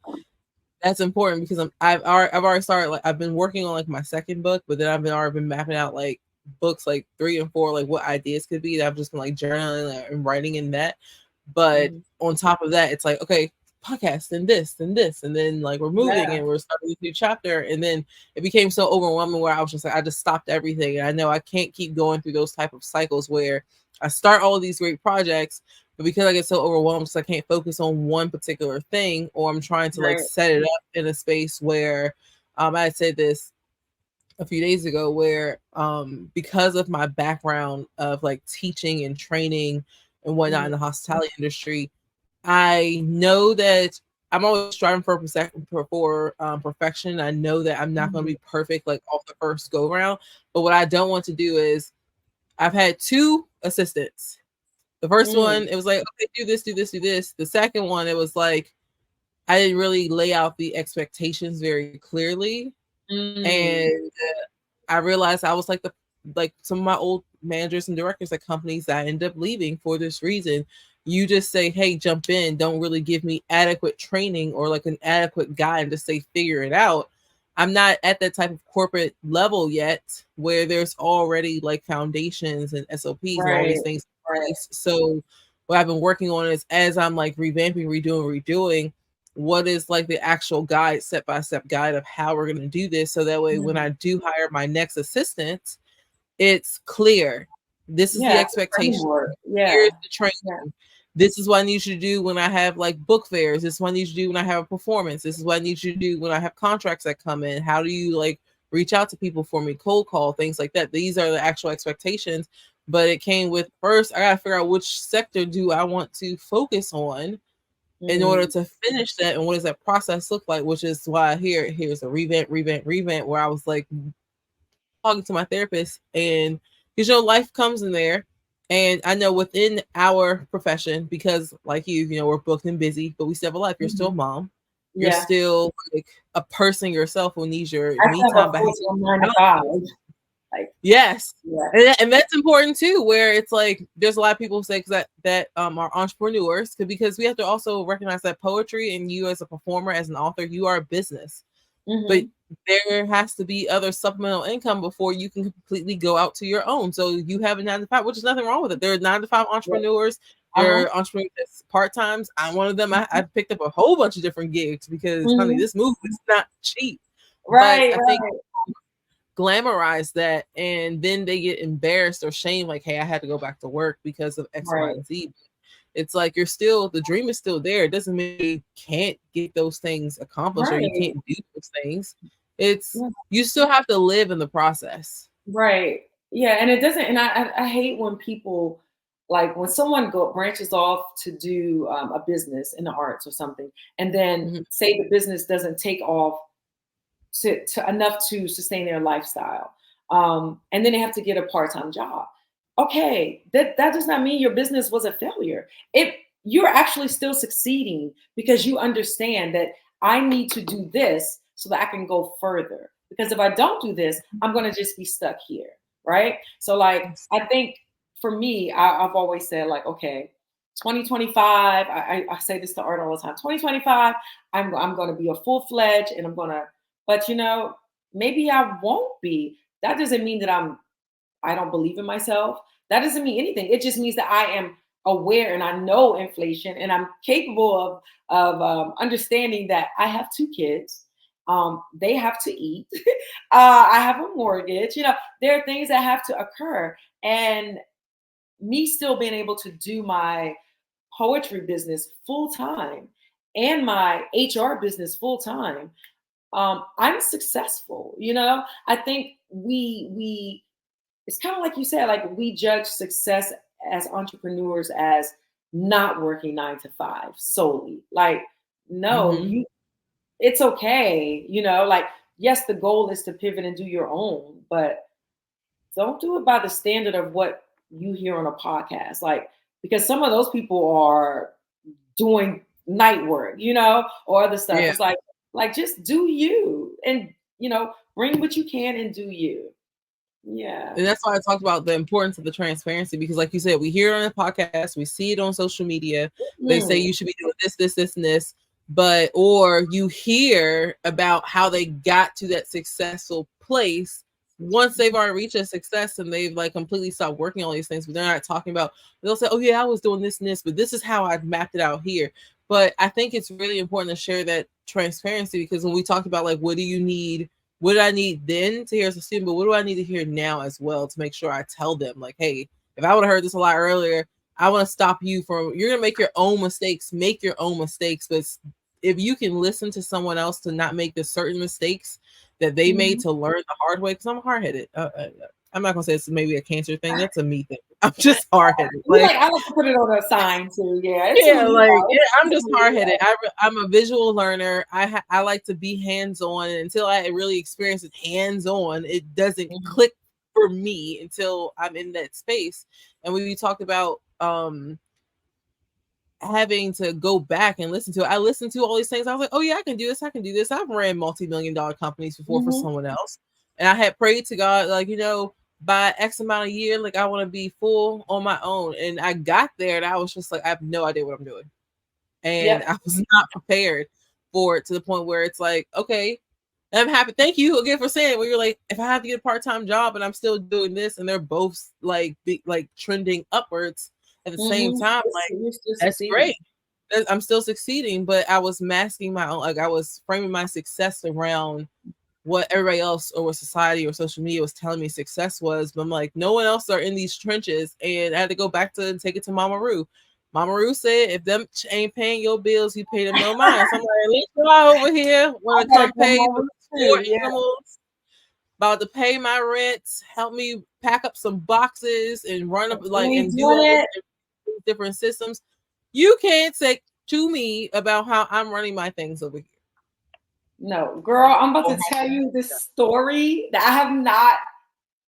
that's important because I've already started, like I've been working on like my second book, but then I've already been mapping out like books like 3 and 4, like what ideas could be that I've just been like journaling and writing in that. But on top of that, it's like, okay, podcast and this and this, and then like we're moving and we're starting a new chapter, and then it became so overwhelming where I was just like, I just stopped everything. And I know I can't keep going through those type of cycles where I start all of these great projects, but because I get so overwhelmed, so I can't focus on one particular thing, or I'm trying to like set it up in a space where I had said this a few days ago where because of my background of like teaching and training and whatnot in the hospitality industry, I know that I'm always striving for perfection. I know that I'm not going to be perfect like off the first go round, but what I don't want to do is, I've had 2 assistants. The first one, it was like, okay, do this, do this, do this. The second one, it was like I didn't really lay out the expectations very clearly. And I realized I was like some of my old managers and directors at companies that I ended up leaving for this reason. You just say, hey, jump in. Don't really give me adequate training or like an adequate guide and just say, figure it out. I'm not at that type of corporate level yet where there's already like foundations and SOPs and all these things in place. So what I've been working on is, as I'm like revamping, redoing, what is like the actual guide, step-by-step guide of how we're going to do this. So that way, when I do hire my next assistant, it's clear. This is the expectation. Here's the training. This is what I need you to do when I have like book fairs. This is what I need you to do when I have a performance. This is what I need you to do when I have contracts that come in. How do you like reach out to people for me, cold call, things like that. These are the actual expectations. But it came with, first, I got to figure out which sector do I want to focus on in order to finish that, and what does that process look like, which is why here's a revamp where I was like talking to my therapist, and because life comes in there, and I know within our profession, because like you know, we're booked and busy, but we still have a life. You're still a mom. You're still like a person yourself who needs your me time. Yes. And that's important too, where it's like there's a lot of people who say that are entrepreneurs, because we have to also recognize that poetry, and you as a performer, as an author, you are a business. But there has to be other supplemental income before you can completely go out to your own. So you have a 9 to 5, which is nothing wrong with it. There are 9 to 5 entrepreneurs. There are entrepreneurs that's part-times. I'm one of them. I picked up a whole bunch of different gigs because honey, this move is not cheap. But I think glamorize that, and then they get embarrassed or shamed, like, hey, I had to go back to work because of X, Y, and Z. It's like the dream is still there. It doesn't mean you can't get those things accomplished or you can't do those things. It's you still have to live in the process. Yeah, and it doesn't, and I hate when people, like when someone branches off to do a business in the arts or something, and then say the business doesn't take off to enough to sustain their lifestyle, and then they have to get a part-time job. Okay, that does not mean your business was a failure. You're actually still succeeding because you understand that I need to do this so that I can go further. Because if I don't do this, I'm going to just be stuck here, right? So like, I think for me, I've always said like, okay, 2025, I say this to Art all the time, 2025, I'm going to be a full-fledged, and I'm going to, but you know, maybe I won't be. That doesn't mean that I don't believe in myself. That doesn't mean anything. It just means that I am aware and I know inflation, and I'm capable of understanding that I have 2 kids. They have to eat. I have a mortgage. You know, there are things that have to occur, and me still being able to do my poetry business full time and my HR business full time. I'm successful. You know, I think we it's kind of like you said, like we judge success as entrepreneurs as not working 9 to 5 solely. Like, no, it's okay. You know, like, yes, the goal is to pivot and do your own, but don't do it by the standard of what you hear on a podcast. Like, because some of those people are doing night work, or other stuff. Yeah. It's like just do you, and bring what you can and do you. Yeah. And that's why I talked about the importance of the transparency, because like you said, we hear it on the podcast, we see it on social media. They say you should be doing this, and this, or you hear about how they got to that successful place once they've already reached a success and they've like completely stopped working on these things, but they're not talking about, they'll say, oh yeah, I was doing this and this, but this is how I've mapped it out here. But I think it's really important to share that transparency, because when we talk about like, what do you need? What did I need then to hear as a student, but what do I need to hear now as well to make sure I tell them, like, hey, if I would have heard this a lot earlier, I want to stop you from, you're going to make your own mistakes, but if you can listen to someone else to not make the certain mistakes that they made to learn the hard way, because I'm hard-headed. I'm not going to say it's maybe a cancer thing. That's a me thing. I'm just hard-headed. Like, I like to put it on a sign too. Yeah. I'm just hard-headed. I'm a visual learner. I like to be hands-on, and until I really experience it hands-on, it doesn't click for me until I'm in that space. And we talked about having to go back and listen to it. I listened to all these things. I was like, oh yeah, I can do this. I've ran multi-million-dollar companies before for someone else. And I had prayed to God, like, by X amount of year, like I want to be full on my own. And I got there and I was just like, I have no idea what I'm doing. And I was not prepared for it, to the point where it's like, okay, I'm happy. Thank you again for saying it, where you're like, if I have to get a part-time job and I'm still doing this and they're both like trending upwards at the same time, like that's great. I'm still succeeding, but I was masking my own, like I was framing my success around what everybody else or what society or social media was telling me success was. But I'm like, no one else are in these trenches. And I had to go back to take it to Mama Roo. Mama Roo said, if them ain't paying your bills, you pay them no mind. So I'm like, at least y'all over here want to come pay the poor animals, about to pay my rent, help me pack up some boxes and run up and do all different systems. You can't say to me about how I'm running my things over here. No, girl, I'm about to tell you this story that I have not,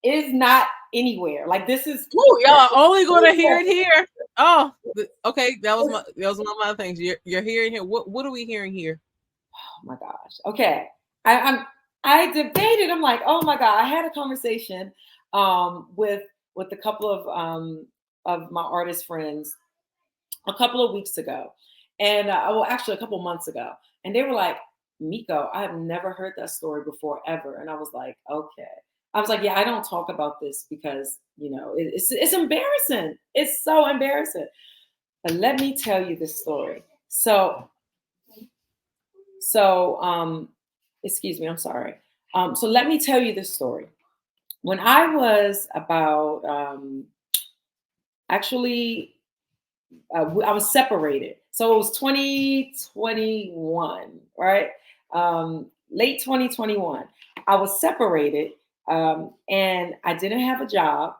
it is not anywhere. Like, this is, y'all only going to hear it here. Oh, okay. That was one of my things. You're hearing here. What are we hearing here? Oh my gosh. Okay. I debated. I'm like, oh my God. I had a conversation with a couple of my artist friends a couple of weeks ago. And actually a couple months ago. And they were like, Miko, I have never heard that story before, ever. And I was like, okay. I was like, yeah, I don't talk about this because, it's embarrassing. It's so embarrassing. But let me tell you this story. So, excuse me, I'm sorry. So let me tell you this story. When I was about, I was separated. So it was 2021, right? Late 2021. I was separated, and I didn't have a job.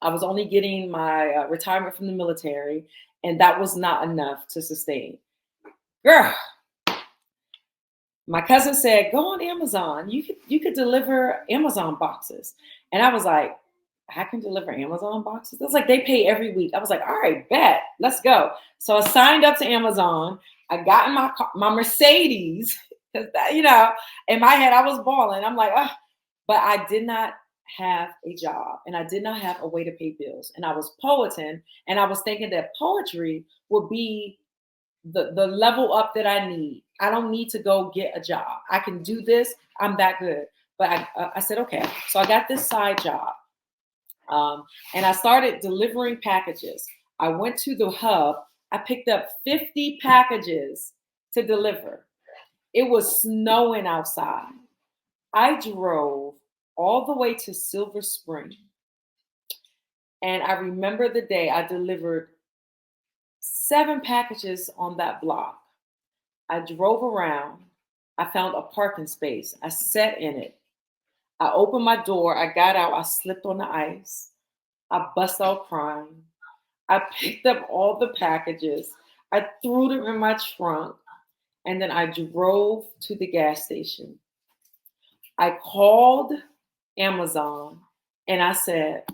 I was only getting my retirement from the military, and that was not enough to sustain. Girl, my cousin said, go on Amazon. You could deliver Amazon boxes. And I was like, I can deliver Amazon boxes? It's like they pay every week. I was like, all right, bet, let's go. So I signed up to Amazon. I got in my Mercedes, because in my head I was balling. I'm like, oh, but I did not have a job and I did not have a way to pay bills. And I was poeting, and I was thinking that poetry would be the level up that I need. I don't need to go get a job. I can do this. I'm that good. But I said, okay. So I got this side job. And I started delivering packages. I went to the hub. I picked up 50 packages to deliver. It was snowing outside. I drove all the way to Silver Spring. And I remember the day I delivered 7 packages on that block. I drove around. I found a parking space. I sat in it. I opened my door. I got out. I slipped on the ice. I bust out crying. I picked up all the packages. I threw them in my trunk. And then I drove to the gas station. I called Amazon and I said,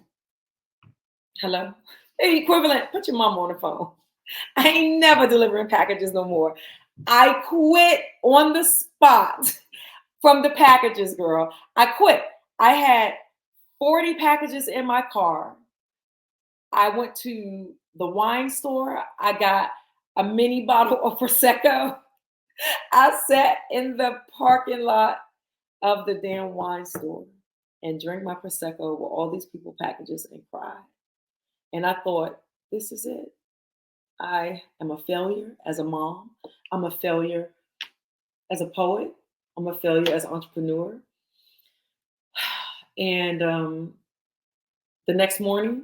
Hello? Equivalent, put your mom on the phone. I ain't never delivering packages no more. I quit on the spot from the packages, girl. I quit. I had 40 packages in my car. I went to the wine store. I got a mini bottle of Prosecco. I sat in the parking lot of the damn wine store and drank my Prosecco with all these people packages and cried. And I thought, this is it. I am a failure as a mom. I'm a failure as a poet. I'm a failure as an entrepreneur. And the next morning,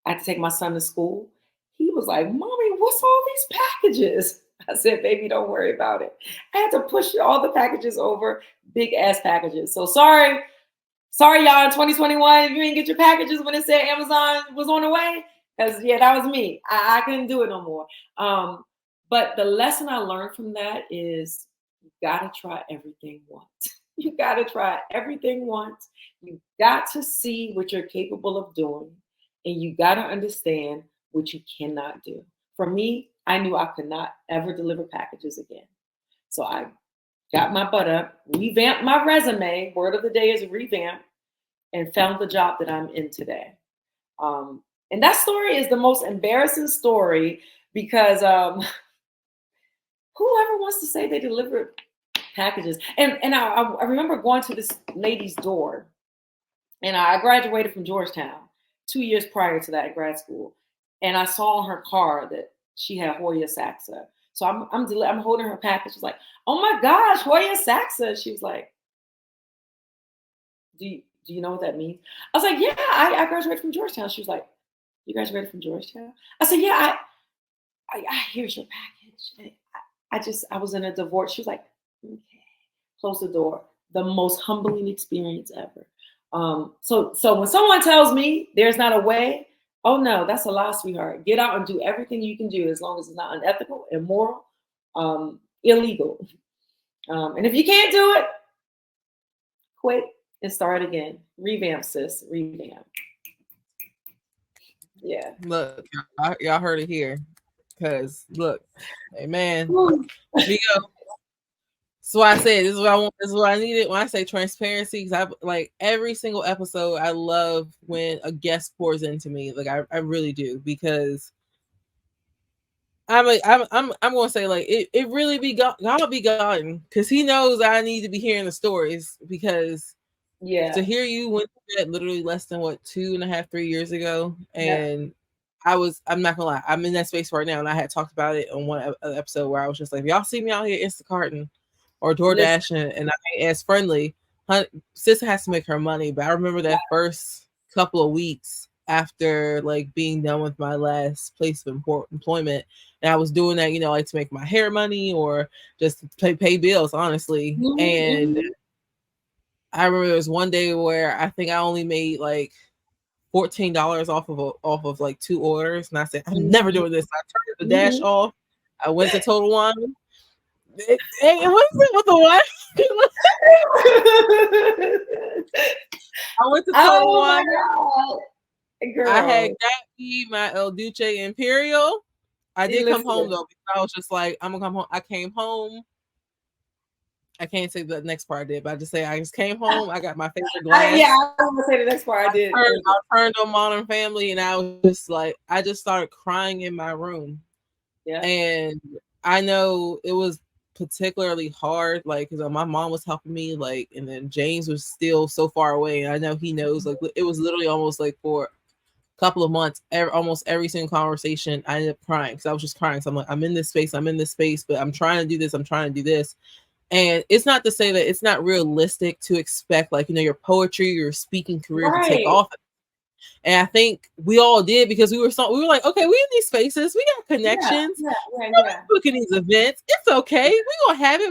I had to take my son to school. He was like, Mommy, what's all these packages? I said, baby, don't worry about it. I had to push all the packages over, big ass packages. So sorry, y'all, in 2021, if you didn't get your packages when it said Amazon was on the way, because yeah, that was me. I couldn't do it no more. But the lesson I learned from that is you gotta try everything once. You gotta try everything once. You got to see what you're capable of doing, and you gotta understand what you cannot do. For me, I knew I could not ever deliver packages again. So I got my butt up, revamped my resume. Word of the day is revamp, and found the job that I'm in today. And that story is the most embarrassing story because whoever wants to say they delivered packages? And I remember going to this lady's door, and I graduated from Georgetown 2 years prior to that at grad school, and I saw on her car that she had Hoya Saxa. So I'm holding her package. She's like, "Oh my gosh, Hoya Saxa!" She was like, "Do you know what that means?" I was like, "Yeah, I graduated from Georgetown." She was like, "You graduated from Georgetown?" I said, "Yeah, I here's your package." I was in a divorce. She was like, "Okay." Close the door. The most humbling experience ever. So when someone tells me there's not a way, oh no, that's a lie, sweetheart. Get out and do everything you can do as long as it's not unethical, immoral, illegal. And if you can't do it, quit and start again. Revamp, sis. Revamp. Yeah. Look, y'all heard it here. Because look, hey man, Miko. So I said this is what I want. This is what I needed when I say transparency. Because I like every single episode. I love when a guest pours into me. Like I really do, because I'm going to say like it really be gotta be gotten, because he knows I need to be hearing the stories, because yeah, to hear you went through that literally less than 2.5, 3 years ago, and yeah. I'm not gonna lie, I'm in that space right now, and I had talked about it on one episode where I was just like, y'all see me out here Instacarting or DoorDash, and I ain't as friendly. Sister has to make her money, but I remember that first couple of weeks after like being done with my last place of employment, and I was doing that, like to make my hair money or just pay bills, honestly. Mm-hmm. And I remember there was one day where I think I only made like $14 off of like 2 orders, and I said, I'm never doing this. I turned the dash off. I went to Total Wine. It wasn't with the wine. I went to Total Wine. I had got me my El Duce Imperial. I did come home though, because I was just like, I'm gonna come home. I came home. I can't say the next part I did, but I just say I just came home. I got my favorite glass. Yeah, I was gonna say the next part I did. I turned on Modern Family, and I was just like, I just started crying in my room. Yeah, and I know it was particularly hard, like because my mom was helping me, like, and then James was still so far away, and I know he knows, like, it was literally almost like for a couple of months, almost every single conversation, I ended up crying because I was just crying. So I'm like, I'm in this space, but I'm trying to do this, I'm trying to do this. And it's not to say that it's not realistic to expect, like, your poetry, your speaking career to take off. And I think we all did, because we were like, okay, we in these spaces, we got connections, yeah. Booking these events, it's okay, we gonna have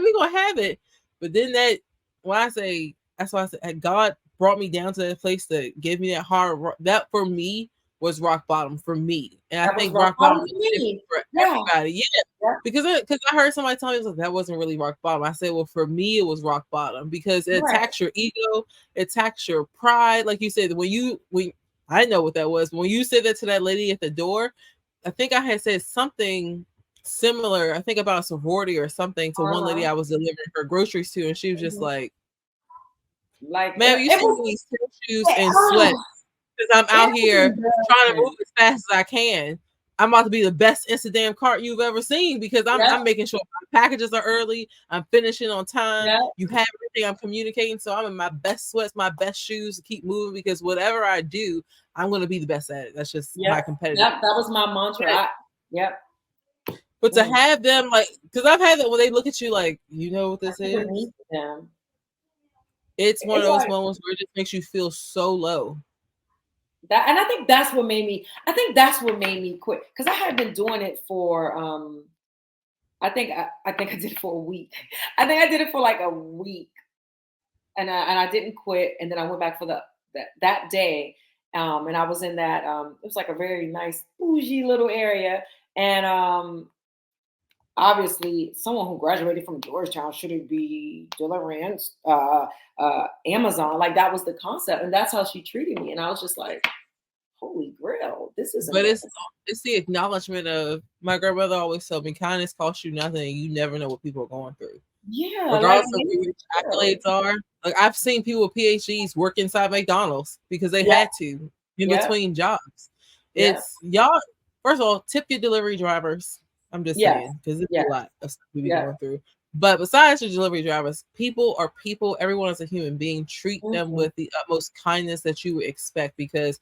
it. But then that's why I said God brought me down to that place to give me that hard. That for me was rock bottom for me, and I think rock bottom for everybody. Yeah. Because I heard somebody tell me, like, that wasn't really rock bottom. I said, well, for me it was rock bottom, because it attacks your ego, it attacks your pride. Like you said, when I know what that was. When you said that to that lady at the door, I think I had said something similar. I think about a sorority or something to one lady Uh-huh. I was delivering her groceries to, and she was just Mhm. like, Like "Ma'am, you it see me was in these tennis shoes and sweat oh, because I'm it out was here trying to move embarrassing. as fast as I can. I'm about to be the best Instagram cart you've ever seen because Yep, I'm making sure my packages are early. I'm finishing on time. yep. You have everything I'm communicating. So I'm in my best sweats, my best shoes to keep moving because whatever I do, I'm going to be the best at it. That's just Yep, my competitive. yep, that was my mantra. Yep. But to Mm. have them like, because I've had that when they look at you like, you know what this Like is? beneath them. It's one of It's those like moments where it just makes you feel so low. that, and I think that's what made me. I think that's what made me quit because I had been doing it for. I think I did it for a week. I think I did it for like a week, and I didn't quit, and then I went back for that day, and I was in that. It was like a very nice bougie little area, and obviously someone who graduated from Georgetown shouldn't be delivering Amazon. Like that was the concept, and that's how she treated me. And I was just like, "Holy grail, this is But embarrassing." it's the acknowledgement of my grandmother always told me kindness costs you nothing. You never know what people are going through, Yeah, like regardless of what your chill. accolades are. Like I've seen people with PhDs work inside McDonald's because they Yeah, had to in yeah, between jobs. yeah, It's y'all. First of all, tip your delivery drivers. I'm just yes, saying because it's a yes, lot of stuff we be yeah. going through. But besides your delivery drivers, people are people. Everyone is a human being. Treat them Mhm. with the utmost kindness that you would expect because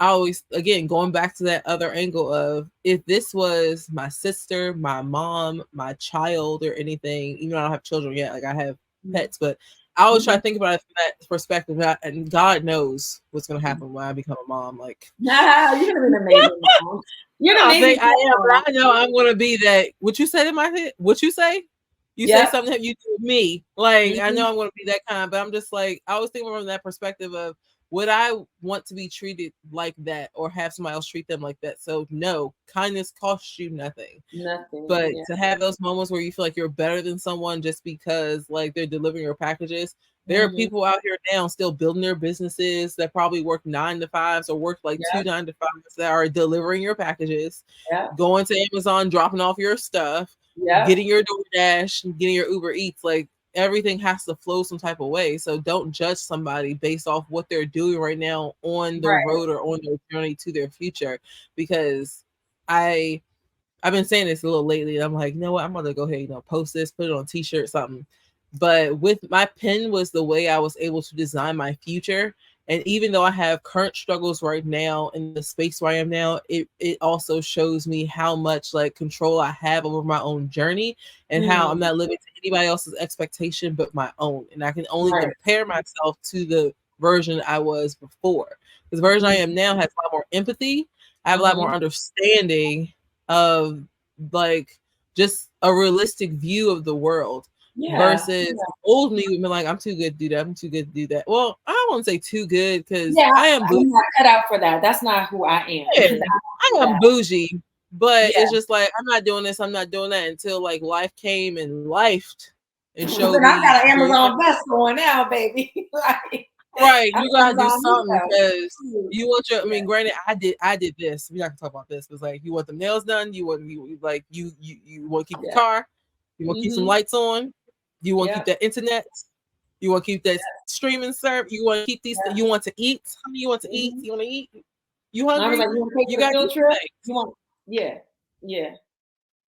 I always, again, going back to that other angle of if this was my sister, my mom, my child, or anything, even though I don't have children yet, like I have Mhm. pets, but I always try Mhm. to think about it from that perspective. And God knows what's going to happen when I become a mom. Like, Nah, you're gonna be an amazing mom. You're I an don't amazing think I am, mom. but I know I'm going to be that. What you said in my head? What you say? You say Yep. something that you do with me. Like, I Mhm. know I'm going to be that kind, but I'm just like, I always think from that perspective of, would I want to be treated like that or have somebody else treat them like that? So, no, kindness costs you nothing. Nothing. But Yeah. to have those moments where you feel like you're better than someone just because like they're delivering your packages, there are Mhm. people out here now still building their businesses that probably work 9 to 5s or work like two Yep. 9 to 5s that are delivering your packages, Yep. going to Amazon, dropping off your stuff, Yep. getting your DoorDash, getting your Uber Eats. Like everything has to flow some type of way. So don't judge somebody based off what they're doing right now on the Right. road or on their journey to their future because I I've been saying this a little lately. I'm like, you know what? I'm gonna go ahead, post this, put it on a t-shirt, something. But with my pen was the way I was able to design my future. And even though I have current struggles right now in the space where I am now, it also shows me how much like control I have over my own journey and how I'm Mm. not living to anybody else's expectation but my own. And I can only Right. compare myself to the version I was before. Because the version I am Mhm. now has a lot more empathy. I have a lot more Mhm. understanding of like just a realistic view of the world Yeah. versus Yeah. old me would be like, I'm too good to do that. I'm too good to do that. Well, I won't say too good because Yeah. I am bougie. I'm not cut out for that. That's not who I am. Yeah, Do I am that. bougie, but Yeah. it's just like I'm not doing this, I'm not doing that until like life came and lifed and showed Then I me got an great. Amazon best going now, baby. Like Right, I'm you gotta do Amazon something Miko. because you want your. I Yeah. mean, granted, I did this. We're not gonna talk about this. But like, you want the nails done. You want to keep your Yeah. car. You want to keep some Mhm. lights on. You want to keep Yep. that internet. You want to keep that streaming serve. You want to keep these. Yep. You want to eat. Honey, you want to eat. Mhm. You want to eat. You And I was hungry? like, "You want to take You your gotta do field some trip? things. You want?" Yeah. Yeah.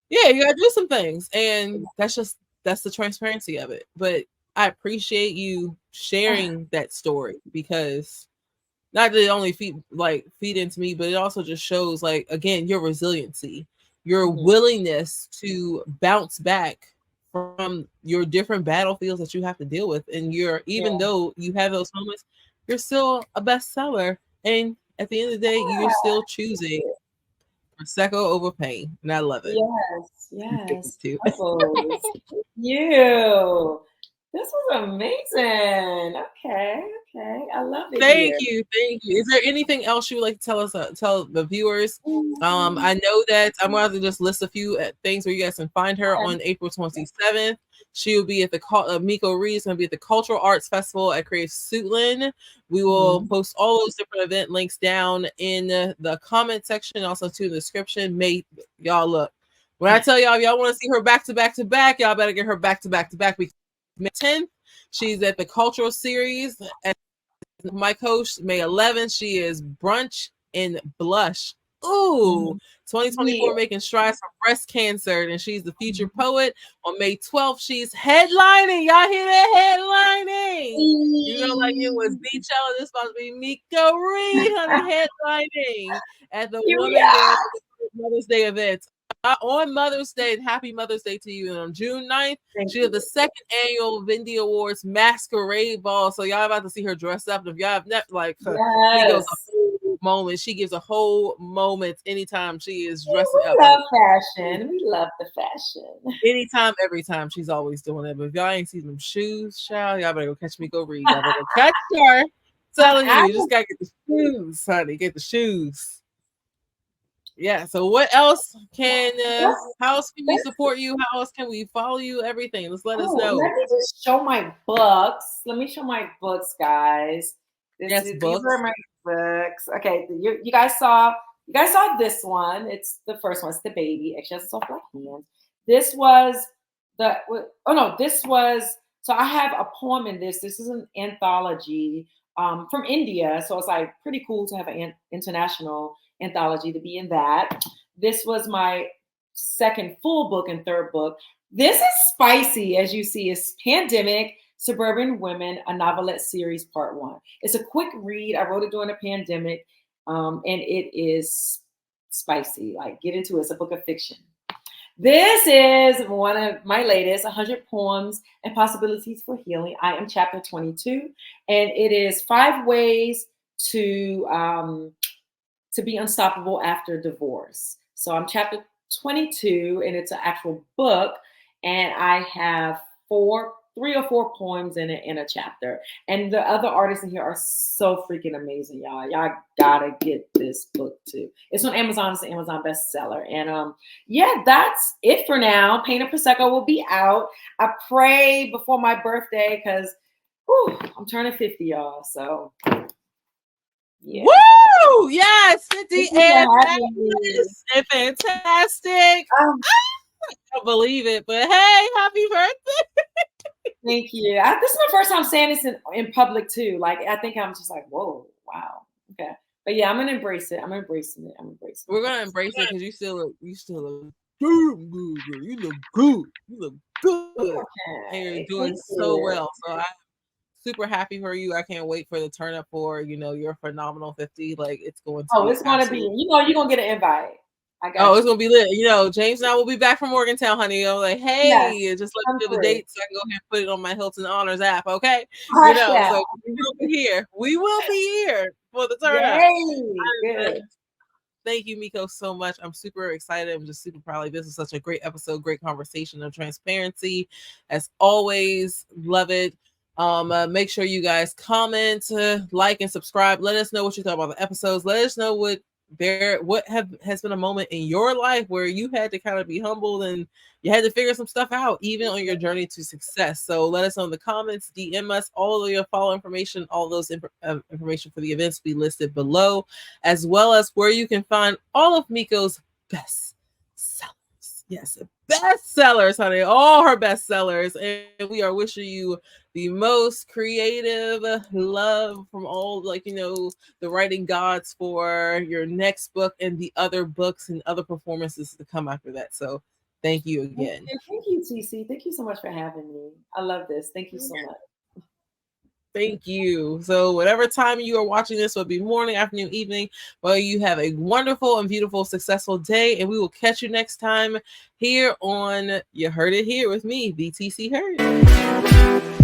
Yeah, you gotta do some things, and that's the transparency of it. But I appreciate you sharing that story because not that it only feed into me, but it also just shows like again your resiliency, your Mhm. willingness to bounce back from your different battlefields that you have to deal with, and you're even Yeah. though you have those moments, you're still a bestseller, and at the end of the day, you're still choosing Prosecco over pain, and I love it. Yes. I'm addicted Yes. to. Purples. You. This was amazing. Okay. I love it. Thank you. Is there anything else you would like to tell us? Tell the viewers. I know that I'm going to just list a few things where you guys can find her on April 27th. She will be at the Miko Reed is going to be at the Cultural Arts Festival at Creative Suitland. We will post all those different event links down in the comment section, also to the description. Y'all look. When I tell y'all, if y'all want to see her back to back, y'all better get her back to back. May 10th, she's at the Cultural Series at my coach. May 11th, she is Brunch and Blush. Ooh, 2024 making strides for breast cancer, and she's the featured poet. On May 12th, she's headlining. Y'all hear that headlining? You know, like it was Beachella. This supposed to be Miko Reed, honey, headlining at the Woman Girl Mother's Day event. On Mother's Day, happy Mother's Day to you. And on June 9th, she has the second annual Vindy Awards Masquerade Ball. So y'all about to see her dress up. If y'all have never Miko's a whole moment. She gives a whole moment anytime she is dressing up. We love fashion. We love the fashion. Anytime, every time, she's always doing it. But if y'all ain't seen them shoes, child, y'all better go catch Miko Reed. Y'all better go catch her. Telling you just gotta get the shoes, honey. Get the shoes. Yeah. So what else how else can we support you? How else can we follow you? Everything. Let's let us know. Let me just show my books. Let me show my books, guys. These are my books. Okay, you guys saw this one. It's the first one. It's the baby. Actually, has soft like hands. This was so I have a poem in this. This is an anthology from India. So it's like pretty cool to have an international anthology to be in that. This was my second full book and third book. This is spicy, as you see. It's Pandemic, Suburban Women, a Novelette Series Part 1. It's a quick read. I wrote it during the pandemic, and it is spicy. Like, get into it. It's a book of fiction. This is one of my latest, 100 Poems and Possibilities for Healing. I am chapter 22, and it is 5 ways to be unstoppable after divorce. So I'm chapter 22, and it's an actual book, and I have 3 or 4 poems in it in a chapter. And the other artists in here are so freaking amazing, y'all. Y'all gotta get this book too. It's on Amazon. It's an Amazon bestseller. And yeah, that's it for now. Paint and Prosecco will be out. I pray before my birthday because I'm turning 50, y'all. So yeah. Woo! Yes, 50 and fantastic. I don't believe it, but hey, happy birthday. Thank you. This is my first time saying this in public too. Like, I think I'm just like, whoa, wow. Okay. But yeah, I'm going to embrace it. I'm embracing it. We're going to embrace it because you still look good. You look good. You look good. Okay. And you're doing so well. So I'm super happy for you. I can't wait for the turn up for, your phenomenal 50. Like, it's going to it's going to be, you're going to get an invite. It's gonna be lit. James and I will be back from Morgantown, honey. I'm like, hey, just let me know the date so I can go ahead and put it on my Hilton Honors app, okay? So we will be here. We will be here for the turn up. Thank you, Miko, so much. I'm super excited. I'm just super proud. Like, this is such a great episode, great conversation of transparency. As always, love it. Make sure you guys comment, like, and subscribe. Let us know what you thought about the episodes. Let us know what has been a moment in your life where you had to kind of be humbled and you had to figure some stuff out, even on your journey to success. So let us know in the comments, DM us, all of your follow information, all those information for the events be listed below, as well as where you can find all of Miko's best sellers. Yes, bestsellers, honey, all her bestsellers. And we are wishing you the most creative love from all, the writing gods for your next book and the other books and other performances to come after that. So thank you again. Thank you, TC. Thank you so much for having me. I love this. Thank you so much. Thank you. So whatever time you are watching this, will be morning, afternoon, evening, well, you have a wonderful and beautiful, successful day. And we will catch you next time here on You Heard It Here with me, BTC Heard.